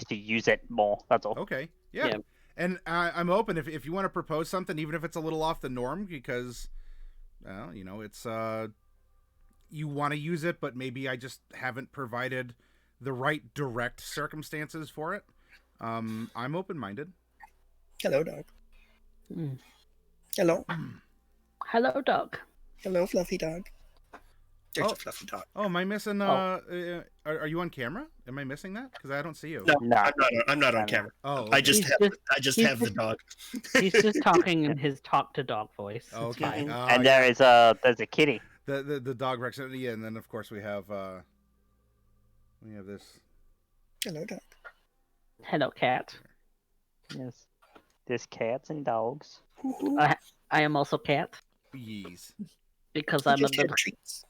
to use it more. That's all. Okay. Yeah. And I'm open if you want to propose something, even if it's a little off the norm, because, well, you know, it's you want to use it, but maybe I just haven't provided the right direct circumstances for it. I'm open-minded. Hello, dog. Hello. Hello, dog. Hello, fluffy dog. There's a fluffy dog. Oh, am I missing? Are you on camera? Am I missing that? Because I don't see you. No, I'm not on camera. Oh, okay. I just have the dog. He's just talking in his talk to dog voice. Okay. And there's a kitty. The dog Rex. Yeah, and then of course we have this. Hello, dog. Hello, cat. Yes. There's cats and dogs. I am also cat. Yes. Because I'm a little... treats.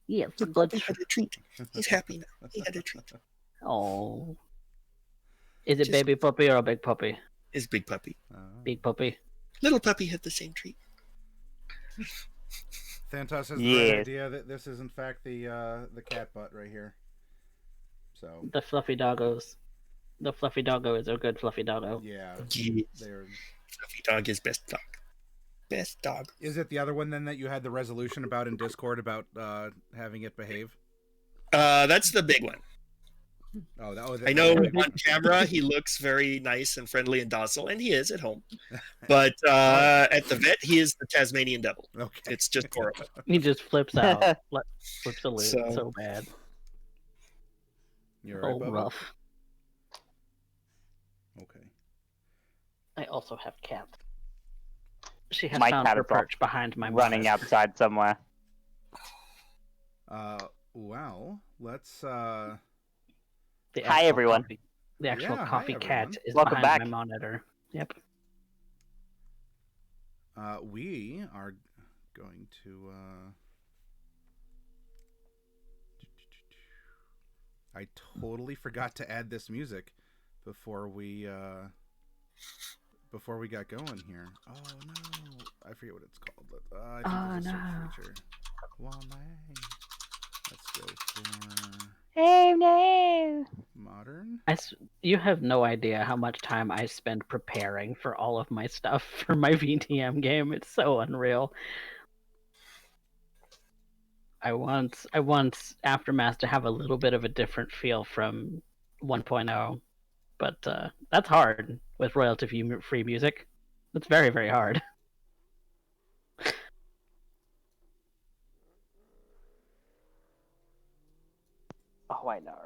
Yes, He blood. had a treat. He's happy now. He had a treat. Oh. Is it Just- baby puppy or a big puppy? His big puppy. Big puppy. Little puppy had the same treat. Thantos has the right idea that this is in fact the cat butt right here. So The fluffy doggos. The fluffy doggo is a good fluffy doggo. yeah, Yes. they're. Fluffy dog is best dog. Best dog. Is it the other one then that you had the resolution about in Discord about having it behave? That's the big one. Oh, I know on camera he looks very nice and friendly and docile, and he is at home. But at the vet, he is the Tasmanian devil. Okay. It's just horrible. He just flips out. Flips a lid So- so bad. You're right, Oh, Bubba? rough. Okay. I also have cat. She has My found cat her is off perch behind my running monitor. outside somewhere. Well, let's The Hi, actual everyone. The actual Yeah, hi, coffee cat everyone. is Welcome behind back. my monitor. Yep. we are going to I totally forgot to add this music before we got going here. Oh no, I forget what it's called. But, I think there's a search feature. Well, nice. Let's go for Oh no! modern. You have no idea how much time I spend preparing for all of my stuff for my VTM game. It's so unreal. I want Aftermath to have a little bit of a different feel from 1.0, but that's hard with royalty-free music. That's very, very hard. Oh, I know.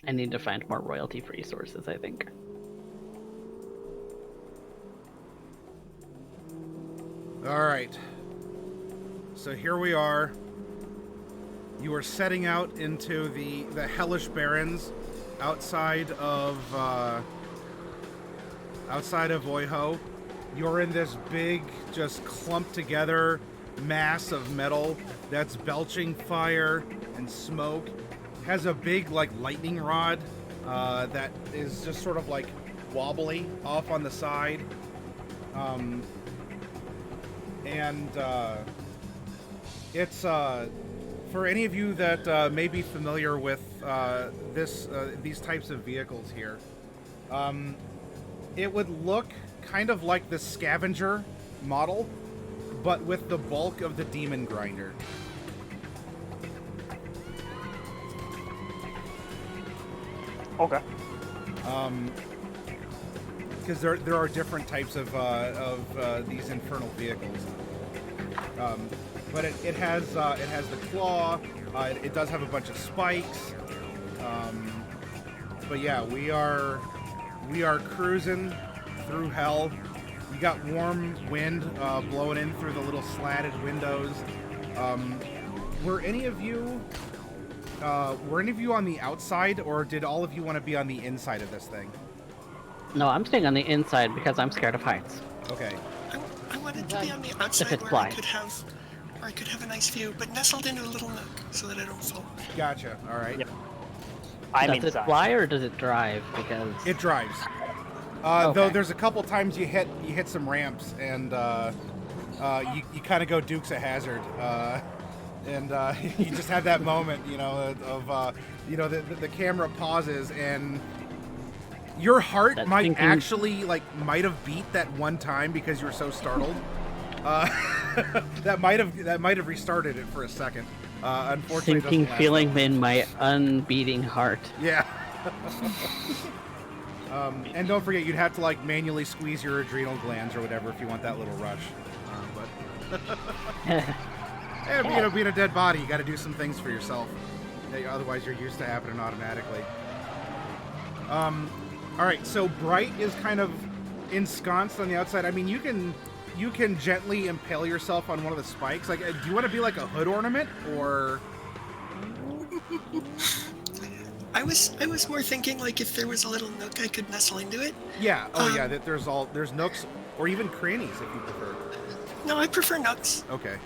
I need to find more royalty-free sources, I think. All right. So here we are. You are setting out into the hellish barrens outside of Oiho. You're in this big, just clumped together mass of metal that's belching fire and smoke. Has a big like lightning rod that is just sort of like wobbly off on the side. It's for any of you that may be familiar with these types of vehicles here. It would look kind of like the scavenger model, but with the bulk of the demon grinder. Okay. Because there are different types of these infernal vehicles. But it has the claw. It does have a bunch of spikes. But yeah, we are cruising through hell. You got warm wind blowing in through the little slatted windows. Were any of you on the outside, or did all of you want to be on the inside of this thing? No, I'm staying on the inside because I'm scared of heights. Okay. I wanted to be on the If outside it's where blind. I could have a nice view, but nestled into a little nook so that I don't fall. Gotcha. All right. Yep. I'm Does it inside. fly or does it drive? Because It drives. Okay. Though there's a couple times you hit some ramps and you kind of go Dukes of Hazzard. And you just have that moment, you know, of the camera pauses and your heart might have beat that one time because you were so startled. That might have restarted it for a second. Unfortunately, sinking feeling in my unbeating heart. Yeah. And don't forget, you'd have to like manually squeeze your adrenal glands or whatever if you want that little rush. And being a dead body, you got to do some things for yourself. Otherwise, you're used to happening automatically. All right, so Bright is kind of ensconced on the outside. I mean, you can gently impale yourself on one of the spikes. Like, do you want to be like a hood ornament, or? I was more thinking like if there was a little nook I could nestle into it. Yeah. Oh yeah. That there's nooks or even crannies if you prefer. No, I prefer nooks. Okay.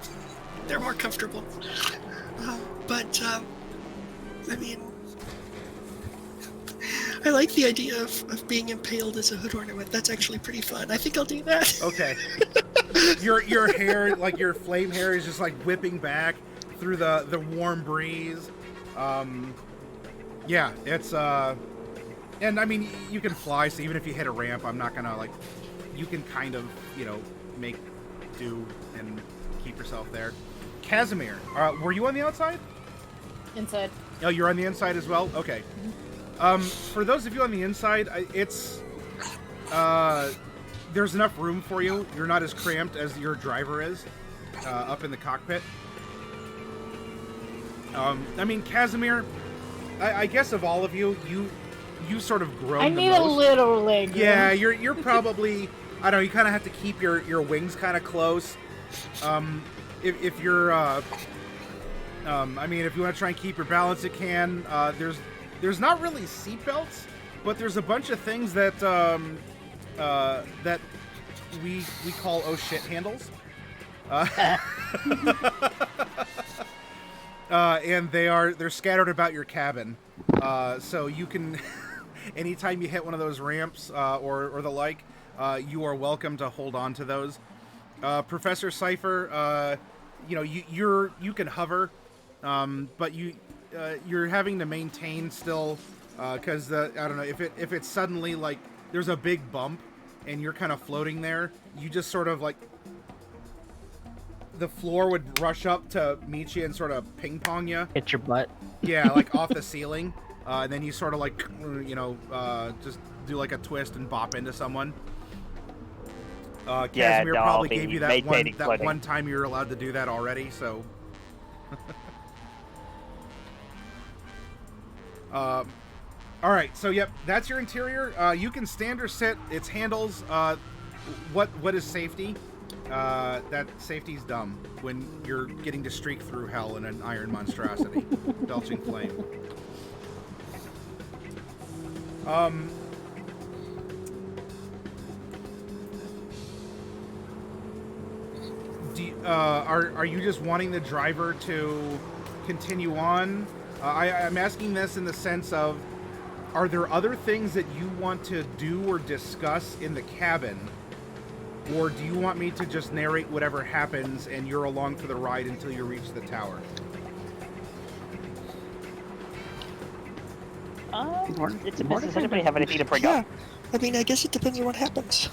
They're more comfortable. But I mean, I like the idea of being impaled as a hood ornament. That's actually pretty fun. I think I'll do that. Okay. Your hair, like your flame hair, is just like whipping back through the warm breeze. Yeah, it's and I mean you can fly, so even if you hit a ramp, I'm not gonna like. You can kind of make do and keep yourself there. Casimir, were you on the outside? Inside. Oh, you're on the inside as well? Okay. For those of you on the inside, there's enough room for you. You're not as cramped as your driver is up in the cockpit. I mean, Casimir, I guess of all of you, you sort of grown I the need most. a little leg. Yeah, you're probably, I don't know, you kind of have to keep your wings kind of close. If you're, I mean, if you want to try and keep your balance, you can. There's not really seat belts, but there's a bunch of things that that we call oh shit handles. And they're scattered about your cabin, so you can anytime you hit one of those ramps or the like, you are welcome to hold on to those. Professor Cypher, you can hover, but you're having to maintain still, because I don't know if it's suddenly like there's a big bump and you're kind of floating there, you just sort of like the floor would rush up to meet you and sort of ping pong you. Hit your butt. Yeah, like off the ceiling, and then you sort of like just do like a twist and bop into someone. Casimir probably gave you that one time you were allowed to do that already, so. All right, so yep, that's your interior. You can stand or sit. It's handles. What is safety? That safety's dumb when you're getting to streak through hell in an iron monstrosity, belching flame. Are you just wanting the driver to continue on? I'm asking this in the sense of, are there other things that you want to do or discuss in the cabin? Or do you want me to just narrate whatever happens and you're along for the ride until you reach the tower? Does anybody have anything to bring up? I mean, I guess it depends on what happens.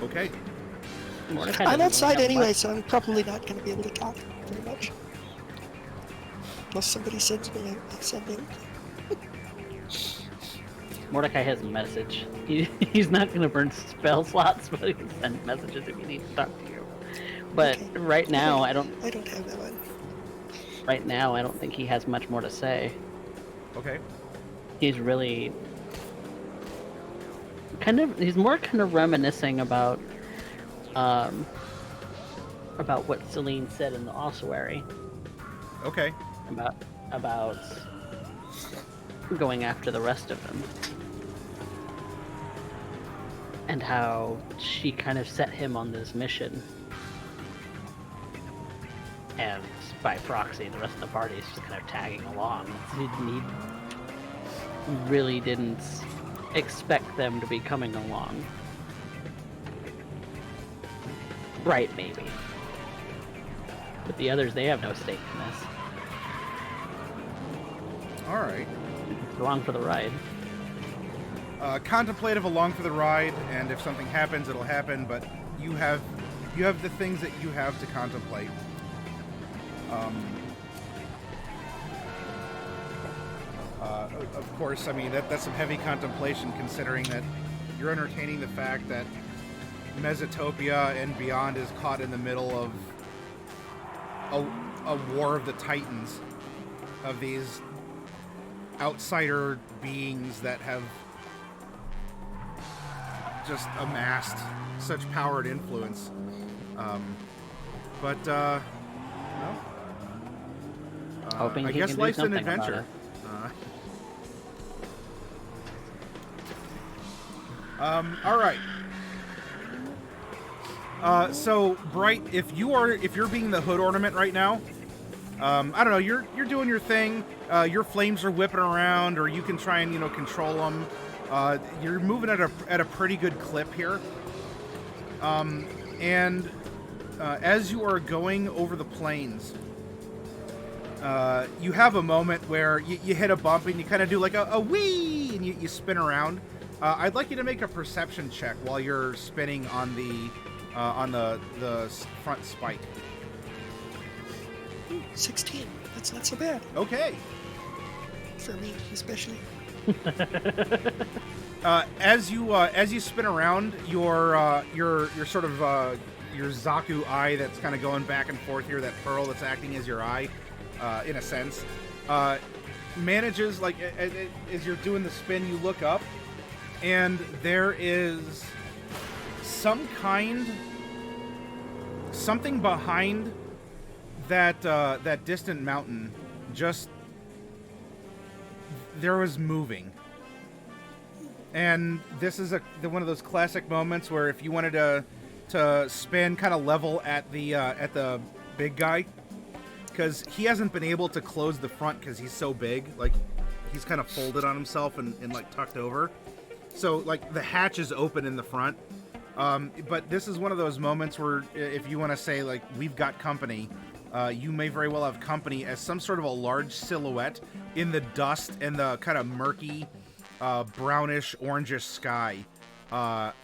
Okay. I'm outside anyway, so I'm probably not going to be able to talk very much. Unless somebody sends me a sending. Mordecai has a message. He's not going to burn spell slots, but he can send messages if he needs to talk to you. But okay. Right now, I don't have that one. Right now, I don't think he has much more to say. Okay. He's really he's more kind of reminiscing about what Celine said in the ossuary. Okay. About going after the rest of them. And how she kind of set him on this mission. And by proxy, the rest of the party is just kind of tagging along. He really didn't expect them to be coming along. Right, maybe. But the others, they have no stake in this. All right. Along for the ride. Contemplative along for the ride, and if something happens, it'll happen. But you have the things that you have to contemplate. Of course, I mean that's some heavy contemplation, considering that you're entertaining the fact that Mesotopia and beyond is caught in the middle of a war of the Titans, of these outsider beings that have just amassed such power and influence. Hoping I he guess can do life's an something about adventure. All right. So Bright, if you're being the hood ornament right now, I don't know. You're doing your thing. Your flames are whipping around, or you can try and control them. You're moving at a pretty good clip here. And as you are going over the plains, you have a moment where you hit a bump and you kind of do like a wee, and you spin around. I'd like you to make a perception check while you're spinning on the front spike. 16. That's not so bad. Okay. For me, especially. As you spin around, your sort of your Zaku eye that's kind of going back and forth here, that pearl that's acting as your eye, in a sense, manages, like, as you're doing the spin, you look up, and there is something behind that distant mountain. Just there was moving. And this is one of those classic moments where if you wanted to spin kind of level at the big guy, because he hasn't been able to close the front because he's so big, like he's kind of folded on himself and like tucked over, so like the hatch is open in the front. But this is one of those moments where if you want to say like we've got company, you may very well have company, as some sort of a large silhouette in the dust and the kind of murky brownish orangish sky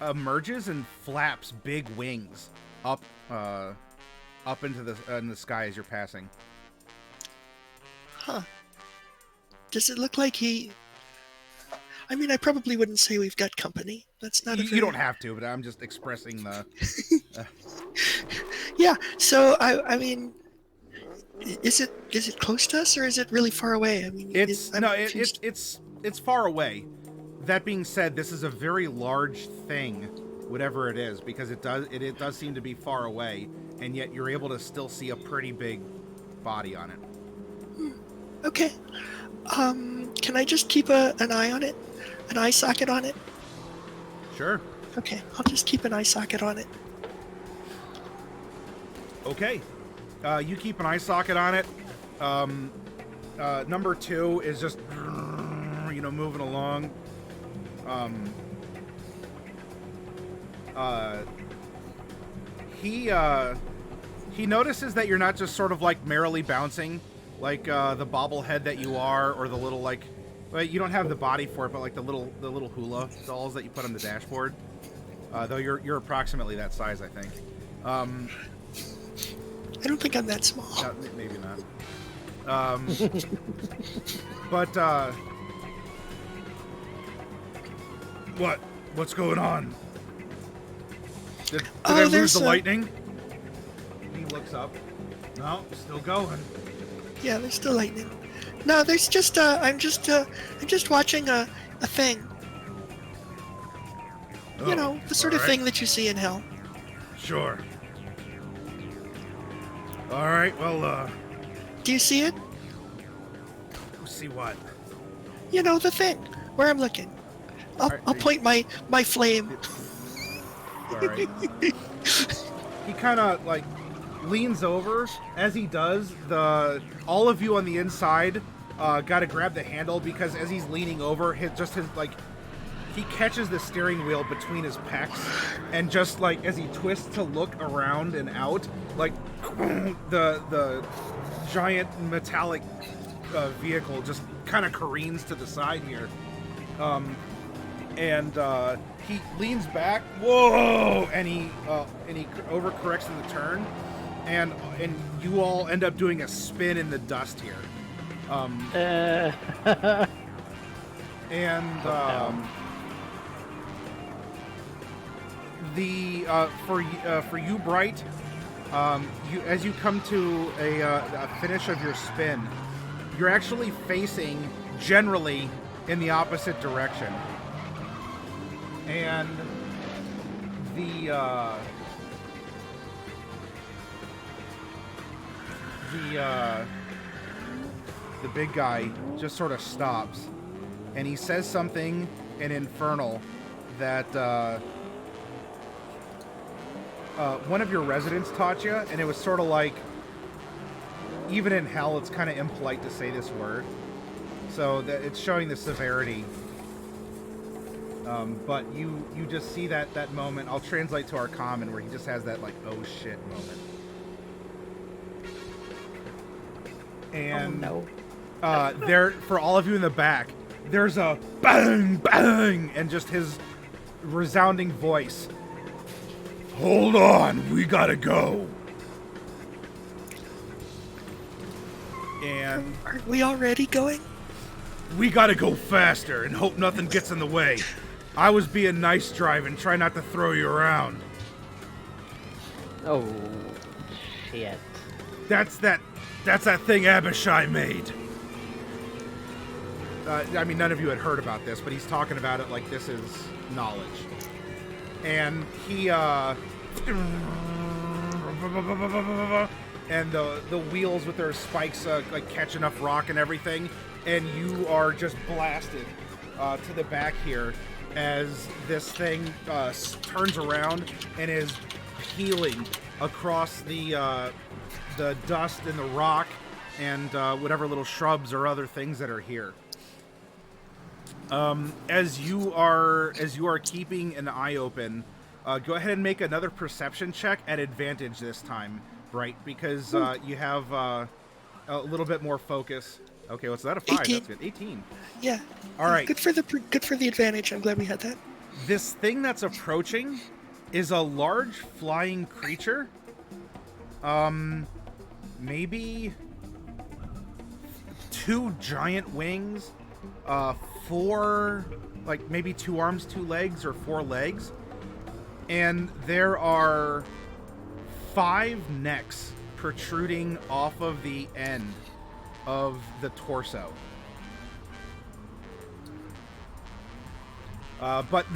emerges and flaps big wings up into the sky as you're passing. Huh. Does it look like he... I mean, I probably wouldn't say we've got company. That's not You don't have to, but I'm just expressing the... Yeah, so, I mean... Is it close to us, or is it really far away? I mean, it's far away. That being said, this is a very large thing, whatever it is, because it does seem to be far away, and yet you're able to still see a pretty big body on it. Okay. Can I just keep an eye on it? An eye socket on it? Sure. Okay, I'll just keep an eye socket on it. Okay. You keep an eye socket on it. Number 2 is just, moving along. He notices that you're not just sort of like merrily bouncing, like the bobblehead that you are, or the little like, well, you don't have the body for it, but like the little hula dolls that you put on the dashboard. Though you're approximately that size, I think. I don't think I'm that small. No, maybe not. But what's going on? Did I lose the lightning? He looks up. No, still going. Yeah, there's still lightning. No, there's just I'm just watching a thing. Oh, You know, the sort of thing that you see in hell. Sure. All right. Well, Do you see it? see what? You know, the thing where I'm looking. I'll point my flame. All right. He kind of like leans over. As he does, all of you on the inside got to grab the handle, because as he's leaning over, he catches the steering wheel between his pecs, and just like as he twists to look around and out, like the giant metallic vehicle just kind of careens to the side here, and he leans back. Whoa! And he overcorrects in the turn, and you all end up doing a spin in the dust here. And for you, Bright, as you come to a finish of your spin, you're actually facing generally in the opposite direction, and the big guy just sort of stops, and he says something in infernal that one of your residents taught you, and it was sort of like, even in hell, it's kind of impolite to say this word, so that it's showing the severity. But you just see that moment. I'll translate to our common, where he just has that like, oh shit moment. And there, for all of you in the back, there's a bang, bang, and just his resounding voice. Hold on, we gotta go. And aren't we already going? We gotta go faster and hope nothing gets in the way. I was being nice driving, try not to throw you around. Oh, shit. That's that thing Abishai made. I mean, none of you had heard about this, but he's talking about it like this is knowledge. And he, and the wheels with their spikes, like catch enough rock and everything, and you are just blasted to the back here as this thing turns around and is peeling across the dust and the rock and whatever little shrubs or other things that are here. As you are keeping an eye open, go ahead and make another perception check at advantage this time, Bright, because you have a little bit more focus. Okay, what's that? A 5? 18. That's good. 18. Yeah. All right. Good for the advantage. I'm glad we had that. This thing that's approaching is a large flying creature. Maybe 2 giant wings, 4, like maybe 2 arms, 2 legs, or 4 legs. And there are 5 necks protruding off of the end of the torso. But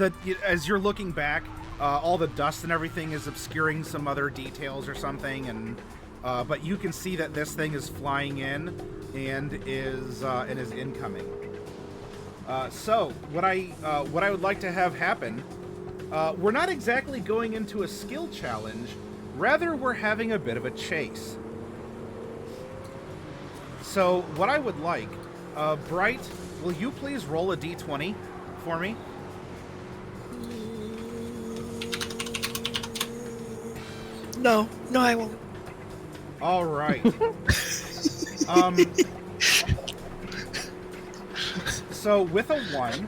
as you're looking back, all the dust and everything is obscuring some other details or something, and but you can see that this thing is flying in and is incoming. So what I would like to have happen, we're not exactly going into a skill challenge, rather we're having a bit of a chase. So what I would like, Bright, will you please roll a d20 for me? No, I won't. All right. So with a 1,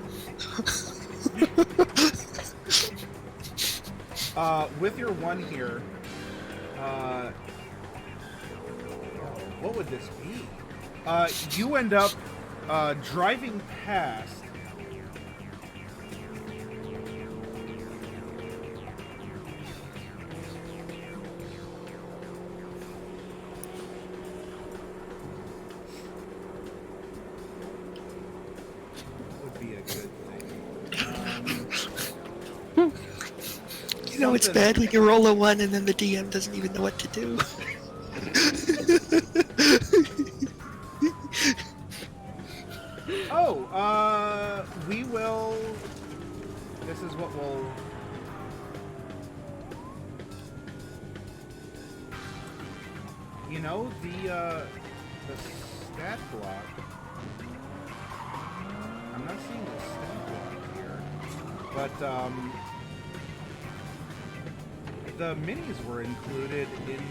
with your 1 here, what would this be? You end up driving past. You know, it's bad when you roll a 1 and then the DM doesn't even know what to do. We will... This is what we'll... You know, the stat block... I'm not seeing the stat block here, but, the minis were included in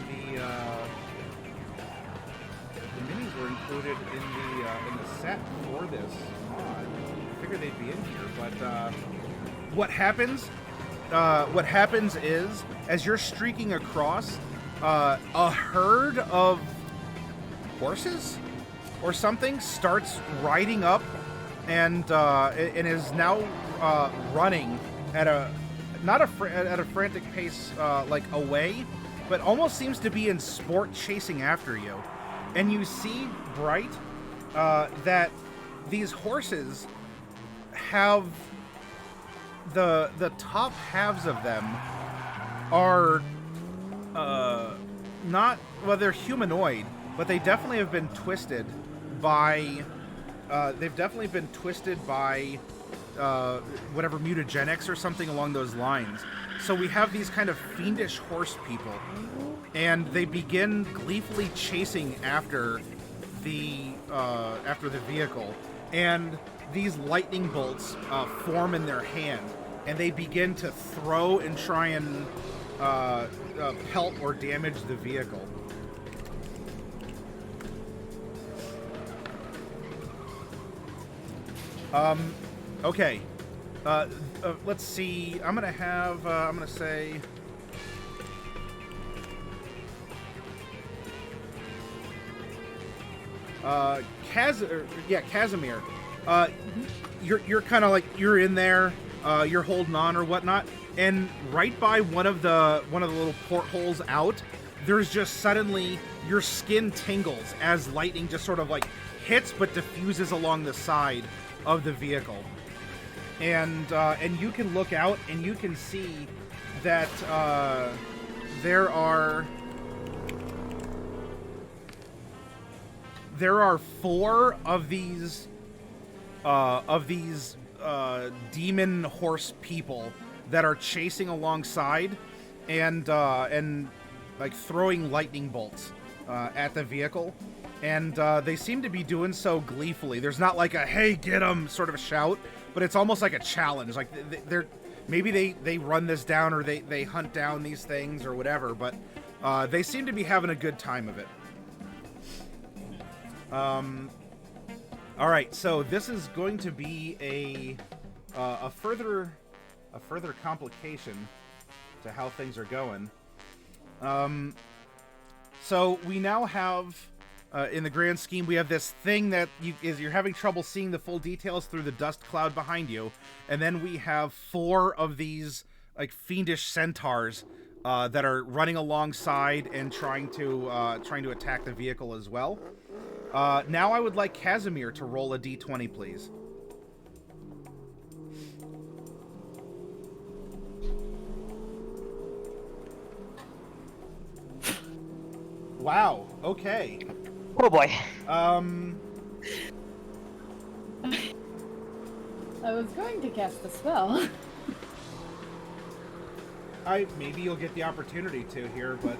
the set for this mod. I figured they'd be in here, but what happens is, as you're streaking across, a herd of horses or something starts riding up and is now running at a frantic pace, like away, but almost seems to be in sport chasing after you. And you see, Bright, that these horses have the top halves of them are not, well, they're humanoid, but they definitely have been twisted by whatever mutagenics or something along those lines. So we have these kind of fiendish horse people, and they begin gleefully chasing after the vehicle, and these lightning bolts form in their hand, and they begin to throw and try and pelt or damage the vehicle. Okay. Let's see. I'm gonna say. Casimir. You're kind of like, you're in there. You're holding on or whatnot, and right by one of the little portholes out, there's just suddenly your skin tingles as lightning just sort of like hits but diffuses along the side of the vehicle, and you can look out and you can see that there are 4 of these demon horse people that are chasing alongside and like throwing lightning bolts at the vehicle. And they seem to be doing so gleefully. There's not like a "hey, get 'em" sort of a shout, but it's almost like a challenge. Like maybe they run this down, or they hunt down these things or whatever. But they seem to be having a good time of it. All right, so this is going to be a further complication to how things are going. So we now have. In the grand scheme, we have this thing that you're having trouble seeing the full details through the dust cloud behind you, and then we have 4 of these like fiendish centaurs that are running alongside and trying to attack the vehicle as well. Now I would like Casimir to roll a d20, please. Wow. Okay. Oh boy. I was going to cast a spell. Maybe you'll get the opportunity to here, but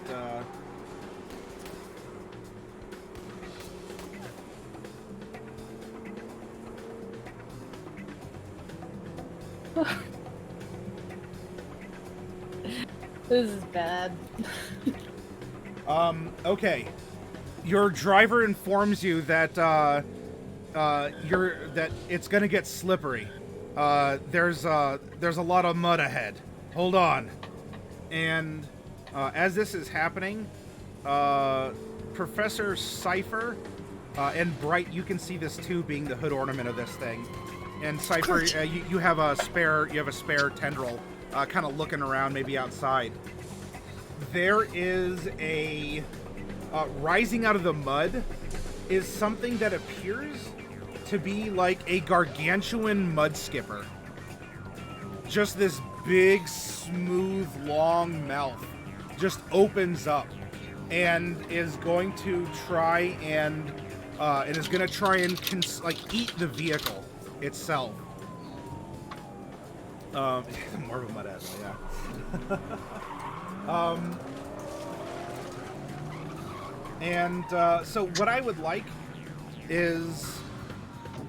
This is bad. okay. Your driver informs you that that it's gonna get slippery. There's a lot of mud ahead. Hold on. And as this is happening, Professor Cypher and Bright, you can see this too, being the hood ornament of this thing. And Cypher, you have a spare tendril, kind of looking around, maybe outside. There is a rising out of the mud is something that appears to be like a gargantuan mud skipper. Just this big, smooth, long mouth just opens up and is going to try and eat the vehicle itself. More of a mud ass, yeah. So what I would like is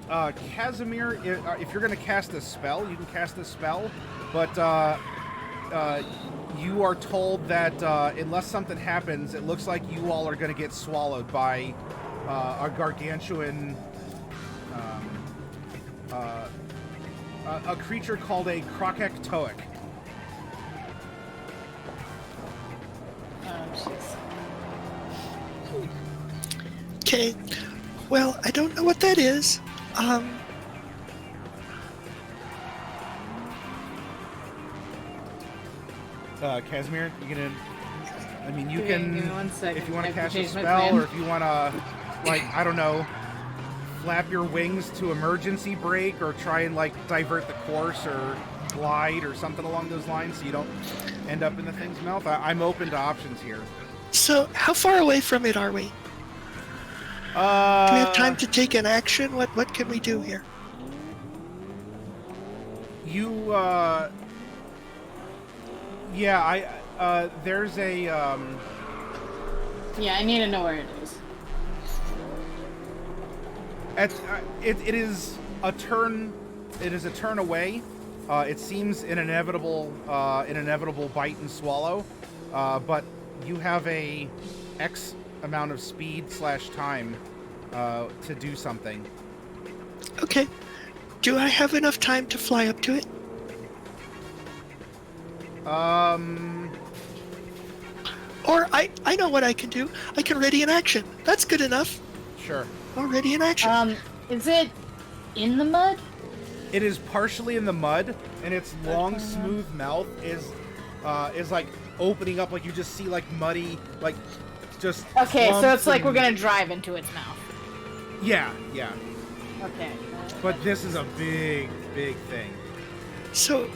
Casimir, if you're going to cast a spell, you can cast a spell, but you are told that unless something happens, it looks like you all are going to get swallowed by a gargantuan, a creature called a Krokektoic. Oh, jeez. Okay. Well, I don't know what that is. Casimir, you gonna? I mean, you Okay, can. give me 1 second. If you want I to have cast a change my spell, plan. or if you want to, like, I don't know, flap your wings to emergency brake, or try and like divert the course, or glide, or something along those lines, so you don't end up in the thing's mouth. I'm open to options here. So, how far away from it are we? Do we have time to take an action? What can we do here? You, yeah, there's a, Yeah, I need to know where it is. it is a turn. It is a turn away. It seems an inevitable bite and swallow, but you have a X amount of speed / time to do something. Okay. Do I have enough time to fly up to it? Or I know what I can do. I can ready an action. That's good enough. Sure. Already in action. Is it in the mud? It is partially in the mud, and its long, smooth mouth is like opening up, like you just see like muddy, like just. Okay, so clumps it's like we're and- gonna drive into its mouth. Yeah. Okay. But this is a big thing. So,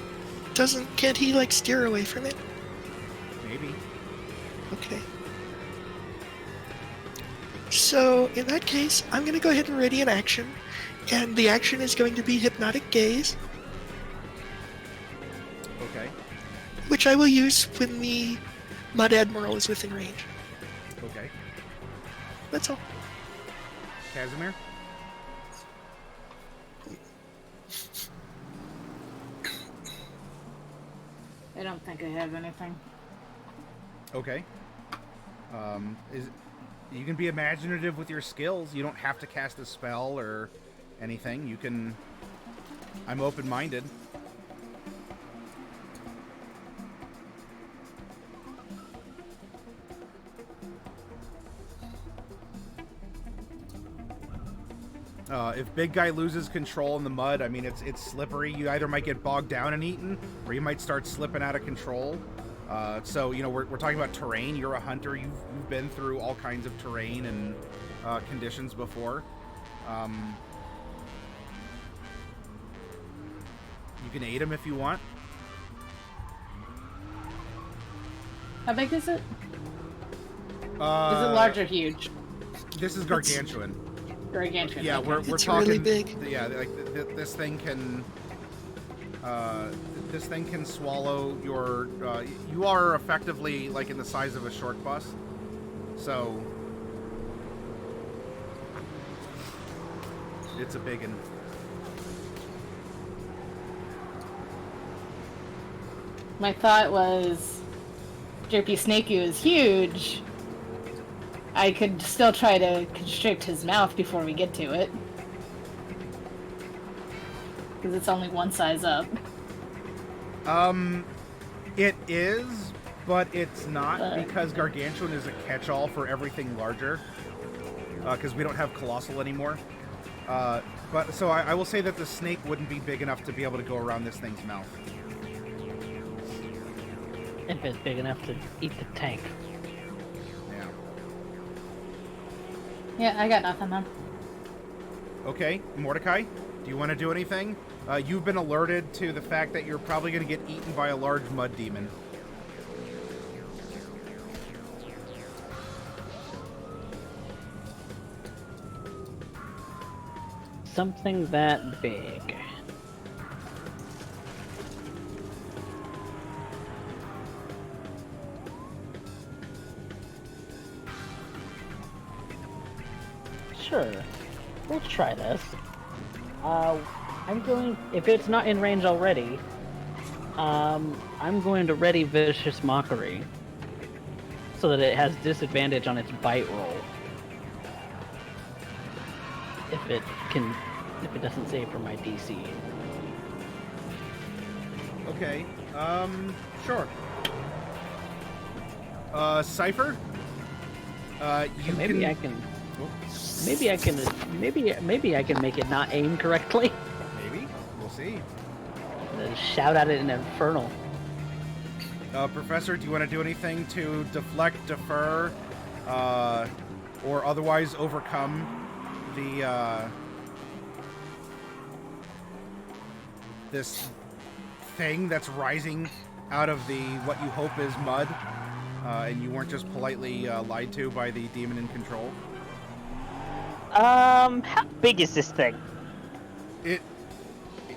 can't he like steer away from it? Maybe. Okay. So, in that case, I'm going to go ahead and ready an action. And the action is going to be Hypnotic Gaze, Okay. which I will use when the Mud Admiral is within range. Okay. That's all. Casimir? I don't think I have anything. Okay. You can be imaginative with your skills. You don't have to cast a spell or anything. You can. I'm open-minded. If big guy loses control in the mud, I mean, it's slippery. You either might get bogged down and eaten, or you might start slipping out of control. So, you know, we're talking about terrain. You're a hunter. You've been through all kinds of terrain and conditions before. You can aid him if you want. How big is it? Is it Uh, large or huge? This is gargantuan. Gargantuan. Yeah, okay. we're It's talking. really big. Yeah, like this thing can. This thing can swallow your. You are effectively like in the size of a short bus, so it's a big one. My thought was, Jerpy Snakey is huge. I could still try to constrict his mouth before we get to it. Because it's only one size up. It is, but it's not because gargantuan is a catch-all for everything larger. Because we don't have colossal anymore. But so I will say that the snake wouldn't be big enough to be able to go around this thing's mouth. If it's big enough to eat the tank. Yeah. Yeah, I got nothing then. Okay, Mordecai, do you want to do anything? You've been alerted to the fact that you're probably going to get eaten by a large mud demon. Something that big. Sure. We'll try this. I'm going... If it's not in range already, I'm going to ready Vicious Mockery so that it has disadvantage on its bite roll. If it doesn't save for my DC. Okay. Sure. Cypher? You Maybe can... I can. Oh, Maybe I can make it not aim correctly. maybe. We'll see. Then shout at it in infernal. Professor, do you want to do anything to deflect, defer, or otherwise overcome the, this thing that's rising out of the, what you hope is mud, and you weren't just politely lied to by the demon in control? How big is this thing?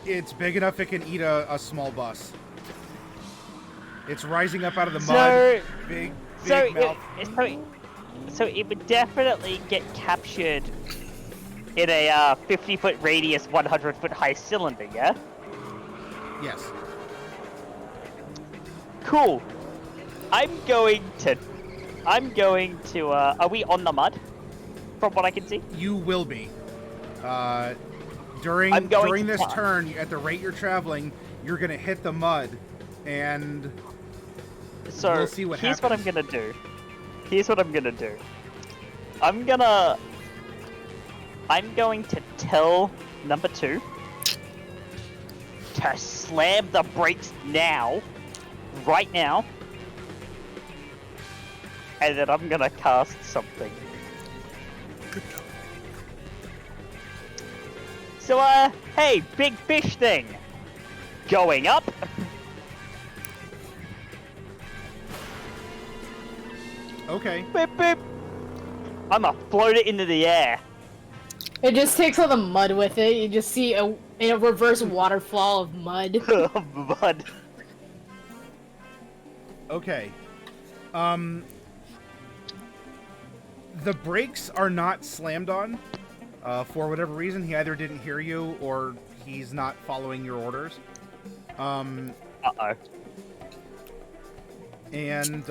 It's big enough it can eat a small bus. It's rising up out of the So- mud. Big mouth. So it would definitely get captured in a 50-foot radius, 100-foot high cylinder, yeah? Yes. Cool. I'm going to. Are we on the mud? From what I can see. You will be. During I'm going during to this pause. turn, at the rate you're traveling, you're gonna hit the mud, and So we'll see what here's what I'm happens. gonna do. I'm going to tell number 2 to slam the brakes now, right now, and then I'm gonna cast something. Good. So, hey, big fish thing, going up. Okay. Beep, beep. I'ma float it into the air. It just takes all the mud with it. You just see a reverse waterfall of mud. Mud. Okay. The brakes are not slammed on. For whatever reason, he either didn't hear you or he's not following your orders. Uh-oh. And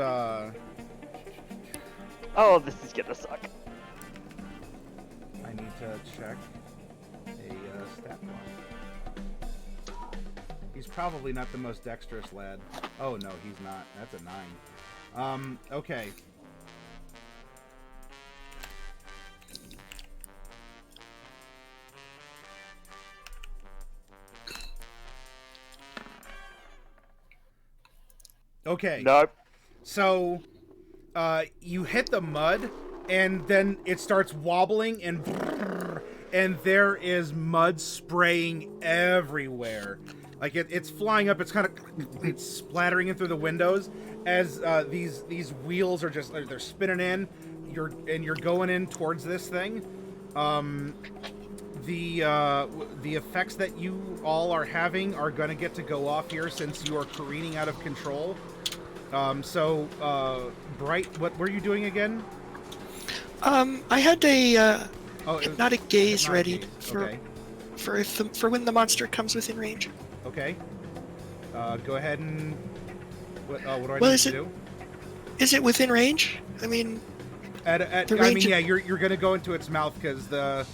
Oh, this is gonna suck. I need to check a stat block. He's probably not the most dexterous lad. Oh no, he's not. That's a 9. Okay. Okay. Nope. So, you hit the mud, and then it starts wobbling, and there is mud spraying everywhere. Like it's flying up. It's kind of it's splattering in through the windows as these wheels are just they're spinning in. You're going in towards this thing. The effects that you all are having are gonna get to go off here since you are careening out of control. Bright, what were you doing again? I had a hypnotic gaze Hypnotic ready Gaze. for Okay. for when the monster comes within range. Okay. Go ahead and what do I Well, need is to it- do? Is it within range? I mean, The range yeah, of- you're gonna go into its mouth because the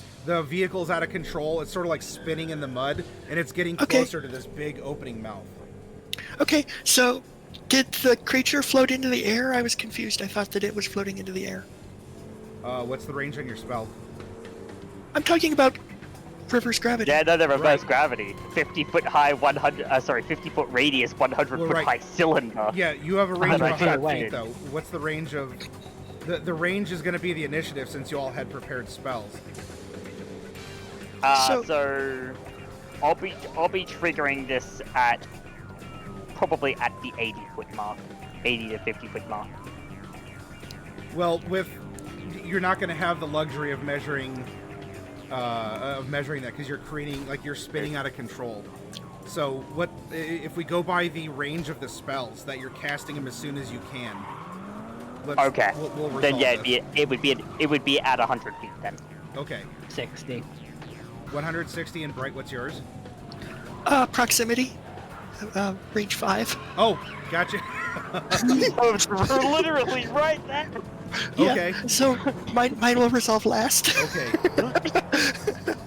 vehicle's out of control. It's sort of like spinning in the mud, and it's getting Okay. closer to this big opening mouth. okay, so did the creature float into the air? I was confused. I thought that it was floating into the air. What's the range on your spell? I'm talking about reverse gravity. Yeah, no, the reverse Right. gravity. 50-foot high, 50-foot radius, 100-foot Well, right. high cylinder. Yeah, you have a range of 100 feet 100 away. feet, though. What's the range of... The range is going to be the initiative since you all had prepared spells. So I'll be triggering this at probably at the 80-foot mark, 80 to 50-foot mark. Well, you're not going to have the luxury of measuring that because you're careening, like you're spinning out of control. So what if we go by the range of the spells that you're casting them as soon as you can? Okay. We'll Then resolve yeah, this. it would be at 100 feet then. Okay. 60. 160 and Bright, what's yours? Proximity. range 5. Oh, gotcha. We're literally right there. Okay. Yeah, so mine will resolve last. Okay.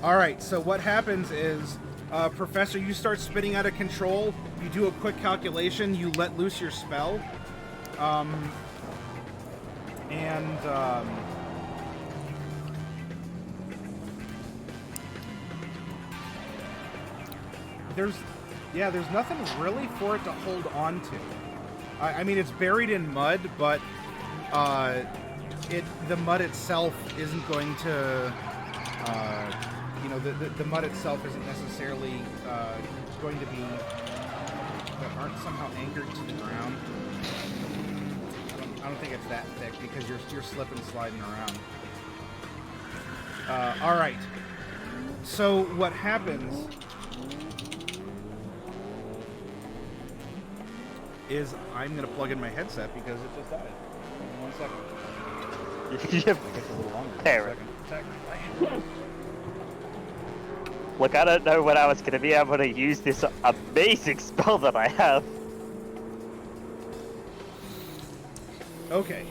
All right. So what happens is, Professor, you start spinning out of control. You do a quick calculation. You let loose your spell. There's nothing really for it to hold on to. I mean, it's buried in mud, but the mud itself isn't going to, the mud itself isn't necessarily going to be, aren't somehow anchored to the ground. I don't think it's that thick because you're slipping and sliding around. All right. So what happens is I'm gonna plug in my headset because it just died. 1 second. Yep. It takes a little longer. There. 1 second. Look, I don't know when I was going to be able to use this amazing spell that I have. Okay.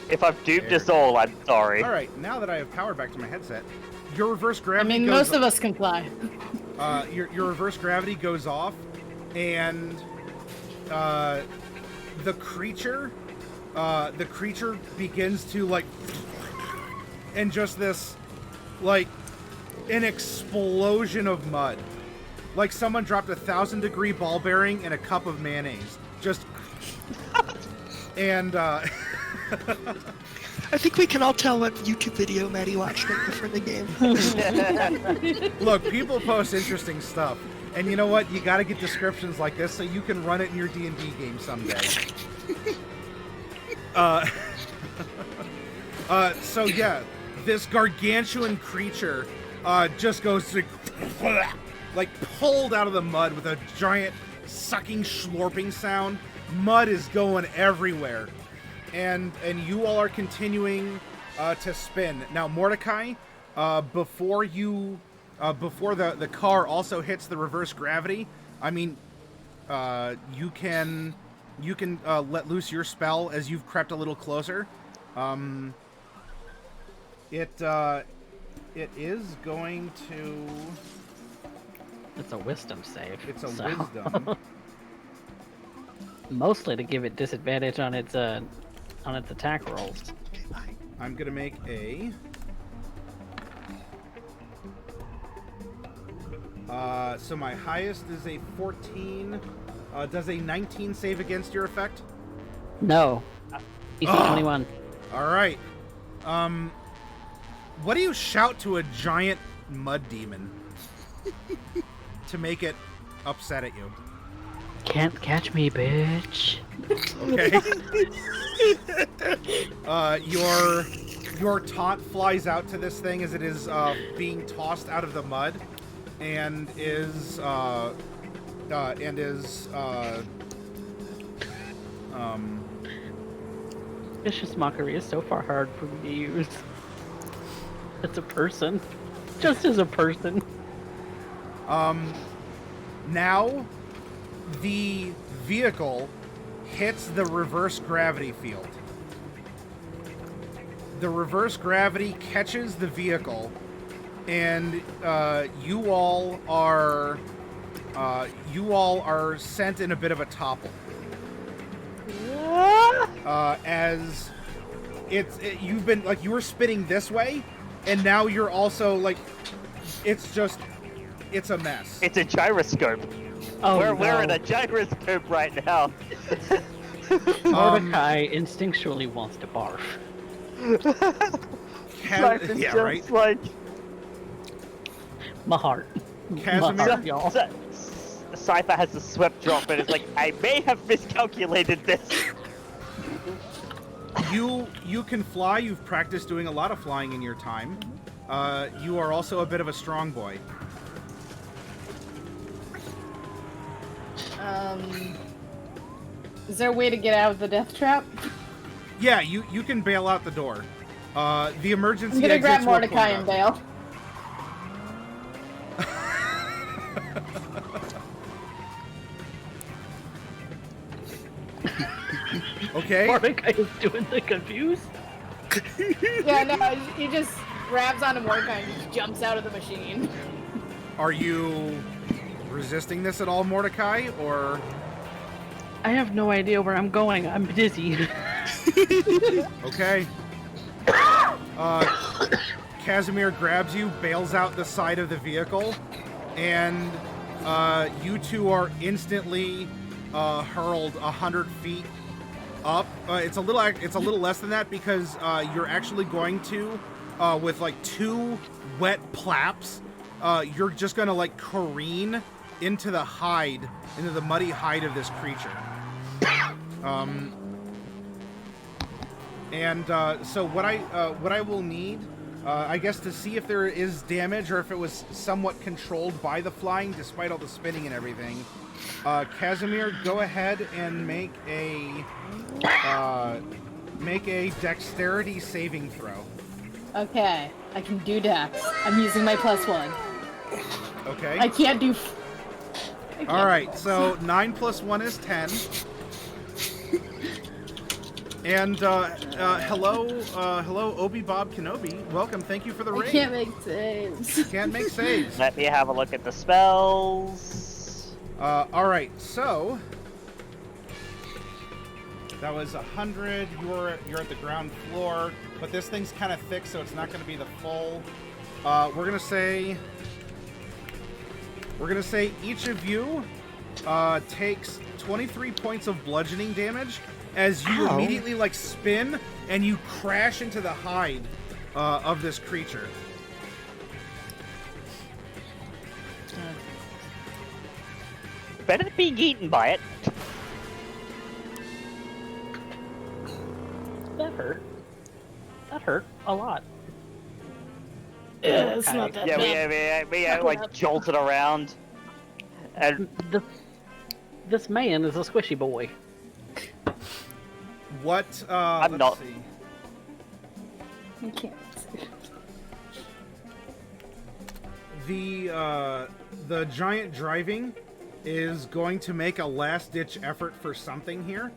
If I've duped us all, I'm sorry. All right. Now that I have power back to my headset, your reverse I gravity. mean, most of us can fly. Your reverse gravity goes off, and the creature begins to like, and just this, like, an explosion of mud, like someone dropped 1,000-degree ball bearing in a cup of mayonnaise, just, and I think we can all tell what YouTube video Maddie watched right before the game. Look, people post interesting stuff, and you know what? You got to get descriptions like this so you can run it in your D&D game someday. So yeah, this gargantuan creature just goes to, like, pulled out of the mud with a giant sucking, slurping sound. Mud is going everywhere. And you all are continuing to spin. Now, Mordecai, before the car also hits the reverse gravity, I mean, you can let loose your spell as you've crept a little closer. It is going to. It's a wisdom save. It's a so- wisdom. Mostly to give it disadvantage on its attack rolls. I'm gonna make a. So my highest is a 14. Does a 19 save against your effect? No. DC 21. All right. What do you shout to a giant mud demon to make it upset at you? Can't catch me, bitch. Okay. Your taunt flies out to this thing as it is being tossed out of the mud, and is Vicious mockery is so far hard for me to use. As a person. Just as a person. Now the vehicle hits the reverse gravity field. The reverse gravity catches the vehicle, and you all are sent in a bit of a topple. As you've been, like, you were spinning this way, and now you're also, like, it's a mess. It's a gyroscope. Oh, We're in no. a gyroscope right now. Mordecai instinctually wants to barf. Life is yeah, just right. like My heart. Casimir? My heart, y'all. Cypher has a swept drop, and it's like, I may have miscalculated this. You can fly. You've practiced doing a lot of flying in your time. You are also a bit of a strong boy. Is there a way to get out of the death trap? Yeah, you can bail out the door. The emergency I'm gonna grab exits will Mordecai close and up. bail. Okay. Mordecai is doing the confused. Yeah, no, he just grabs onto Mordecai and just jumps out of the machine. Are you resisting this at all, Mordecai, or? I have no idea where I'm going. I'm dizzy. Okay. Casimir grabs you, bails out the side of the vehicle, and you two are instantly hurled 100 feet up. It's a little less than that because you're actually going to, with like 2 wet plaps, you're just gonna like careen into the muddy hide of this creature. So what I will need, I guess, to see if there is damage or if it was somewhat controlled by the flying, despite all the spinning and everything. Casimir, go ahead and make a dexterity saving throw. Okay, I can do dex. I'm using my +1. Okay. I can't do. All right. So 9 + 1 is 10. And hello, Obi Bob Kenobi. Welcome. Thank you for the raid. I can't make saves. Can't make saves. Let me have a look at the spells. All right. So that was 100. You're at the ground floor, but this thing's kind of thick, so it's not going to be the full. We're gonna say each of you takes 23 points of bludgeoning damage. As you immediately like spin and you crash into the hide of this creature. Better than being eaten by it. That hurt. That hurt a lot. Yeah, it's not that Yeah, bad. we like jolted around. And This man is a squishy boy. What? I'm let's not. see. I can't. The giant driving is going to make a last-ditch effort for something here.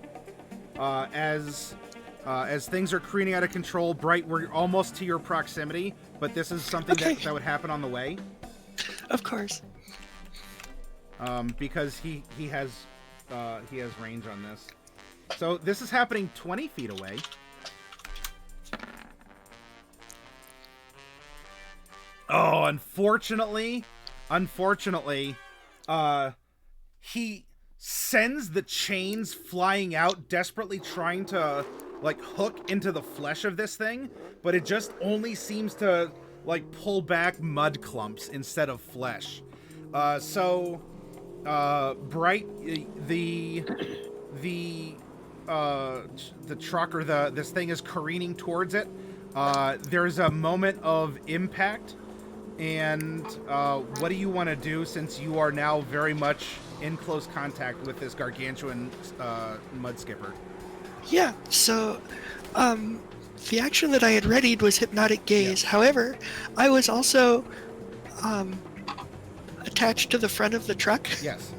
As things are careening out of control, Bright, we're almost to your proximity, but this is something that would happen on the way. Of course. Because he has range on this. So this is happening 20 feet away. Oh, unfortunately, he sends the chains flying out, desperately trying to like hook into the flesh of this thing, but it just only seems to like pull back mud clumps instead of flesh. So Bright, the truck or this thing is careening towards it. There's a moment of impact, and what do you want to do since you are now very much in close contact with this gargantuan mud skipper? Yeah, so the action that I had readied was Hypnotic Gaze. Yeah. However, I was also attached to the front of the truck. Yes.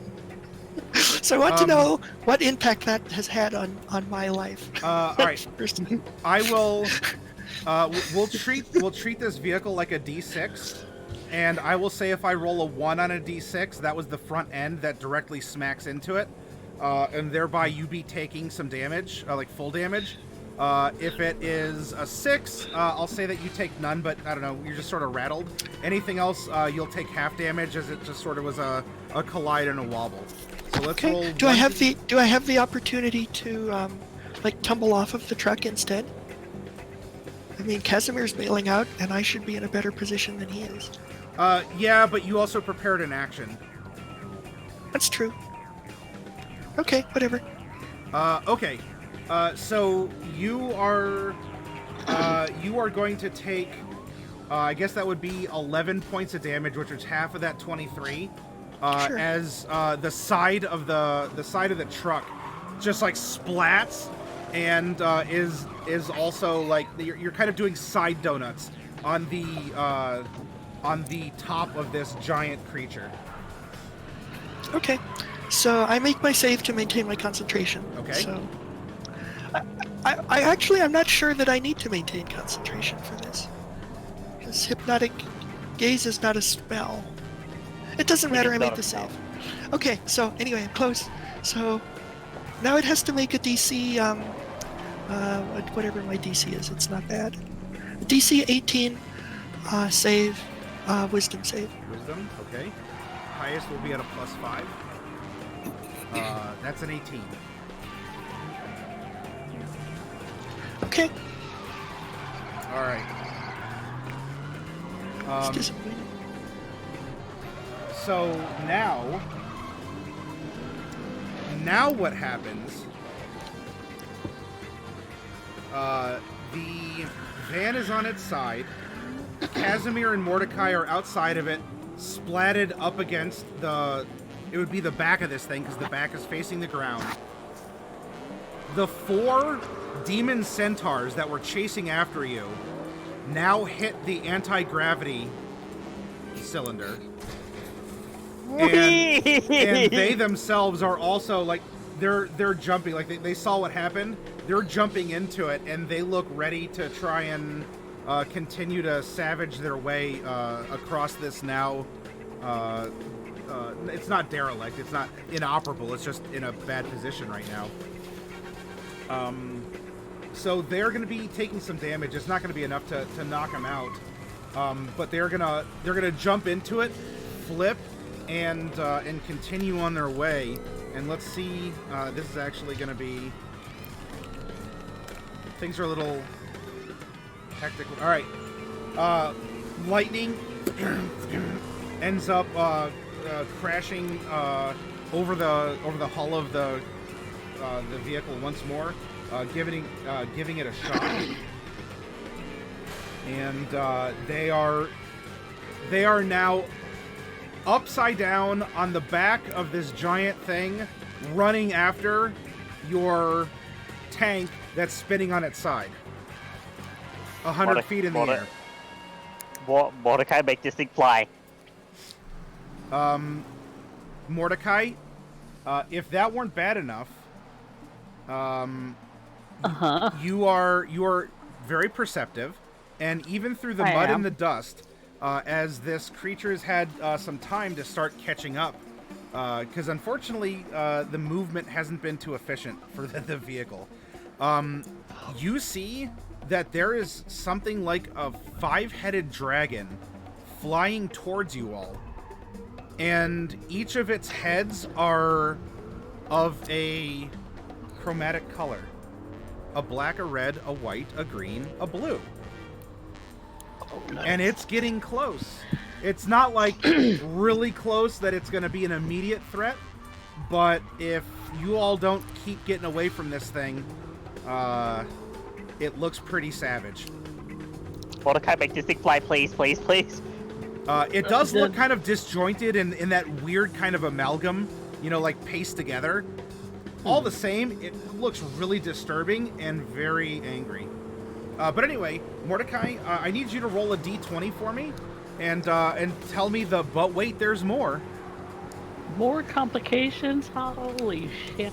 So I want to know what impact that has had on my life. All right. First. I will. We'll treat this vehicle like a D6, and I will say if I roll a 1 on a D6, that was the front end that directly smacks into it, and thereby you be taking some damage, like full damage. If it is a 6, I'll say that you take none, but I don't know, you're just sort of rattled. Anything else, you'll take half damage, as it just sort of was a collide and a wobble. So let's roll. Okay. Do I have the opportunity to like tumble off of the truck instead? I mean, Casimir's bailing out, and I should be in a better position than he is. Yeah, but you also prepared an action. That's true. Okay, whatever. Okay. So you are going to take, I guess that would be 11 points of damage, which is half of that 23. Sure. As the side of the truck just like splats and is also like you're kind of doing side donuts on the top of this giant creature. Okay, so I make my save to maintain my concentration. Okay. So, I'm not sure that I need to maintain concentration for this, because hypnotic gaze is not a spell. It doesn't matter. I It's make not the a spell. save. Okay, so anyway, I'm close. So now it has to make a DC. Whatever my DC is, it's not bad. DC 18, save, wisdom save. Wisdom, okay. Highest will be at a +5. That's an 18. Okay. All right. It's disappointing. So now what happens? The van is on its side. Casimir and Mordecai are outside of it, splatted up against it would be the back of this thing, because the back is facing the ground. The 4 demon centaurs that were chasing after you now hit the anti-gravity cylinder. And they themselves are also, like, they're jumping. Like, they saw what happened. They're jumping into it, and they look ready to try and continue to savage their way across this now. It's not derelict. It's not inoperable. It's just in a bad position right now. So they're going to be taking some damage. It's not going to be enough to knock them out. But they're gonna jump into it, flip, and continue on their way. And let's see. This is actually going to be. Things are a little hectic. All right. Lightning ends up crashing over the hull of the vehicle once more, giving it a shock. And they are now upside down on the back of this giant thing, running after your tank that's spinning on its side. 100 feet in the air. Mordecai, make this thing fly. Mordecai, if that weren't bad enough, you are very perceptive, and even through the mud and the dust, as this creature's had some time to start catching up, because unfortunately the movement hasn't been too efficient for the vehicle. You see that there is something like a 5-headed dragon flying towards you all, and each of its heads are of a chromatic color: a black, a red, a white, a green, a blue. Oh, nice. And it's getting close. It's not like really close that it's going to be an immediate threat, but if you all don't keep getting away from this thing, it looks pretty savage. Mordecai, make this thing fly, please, please, please. It does look kind of disjointed in that weird kind of amalgam, like pasted together. All the same, it looks really disturbing and very angry. But anyway, Mordecai, I need you to roll a d20 for me, and tell me but wait, there's more. More complications? Holy shit.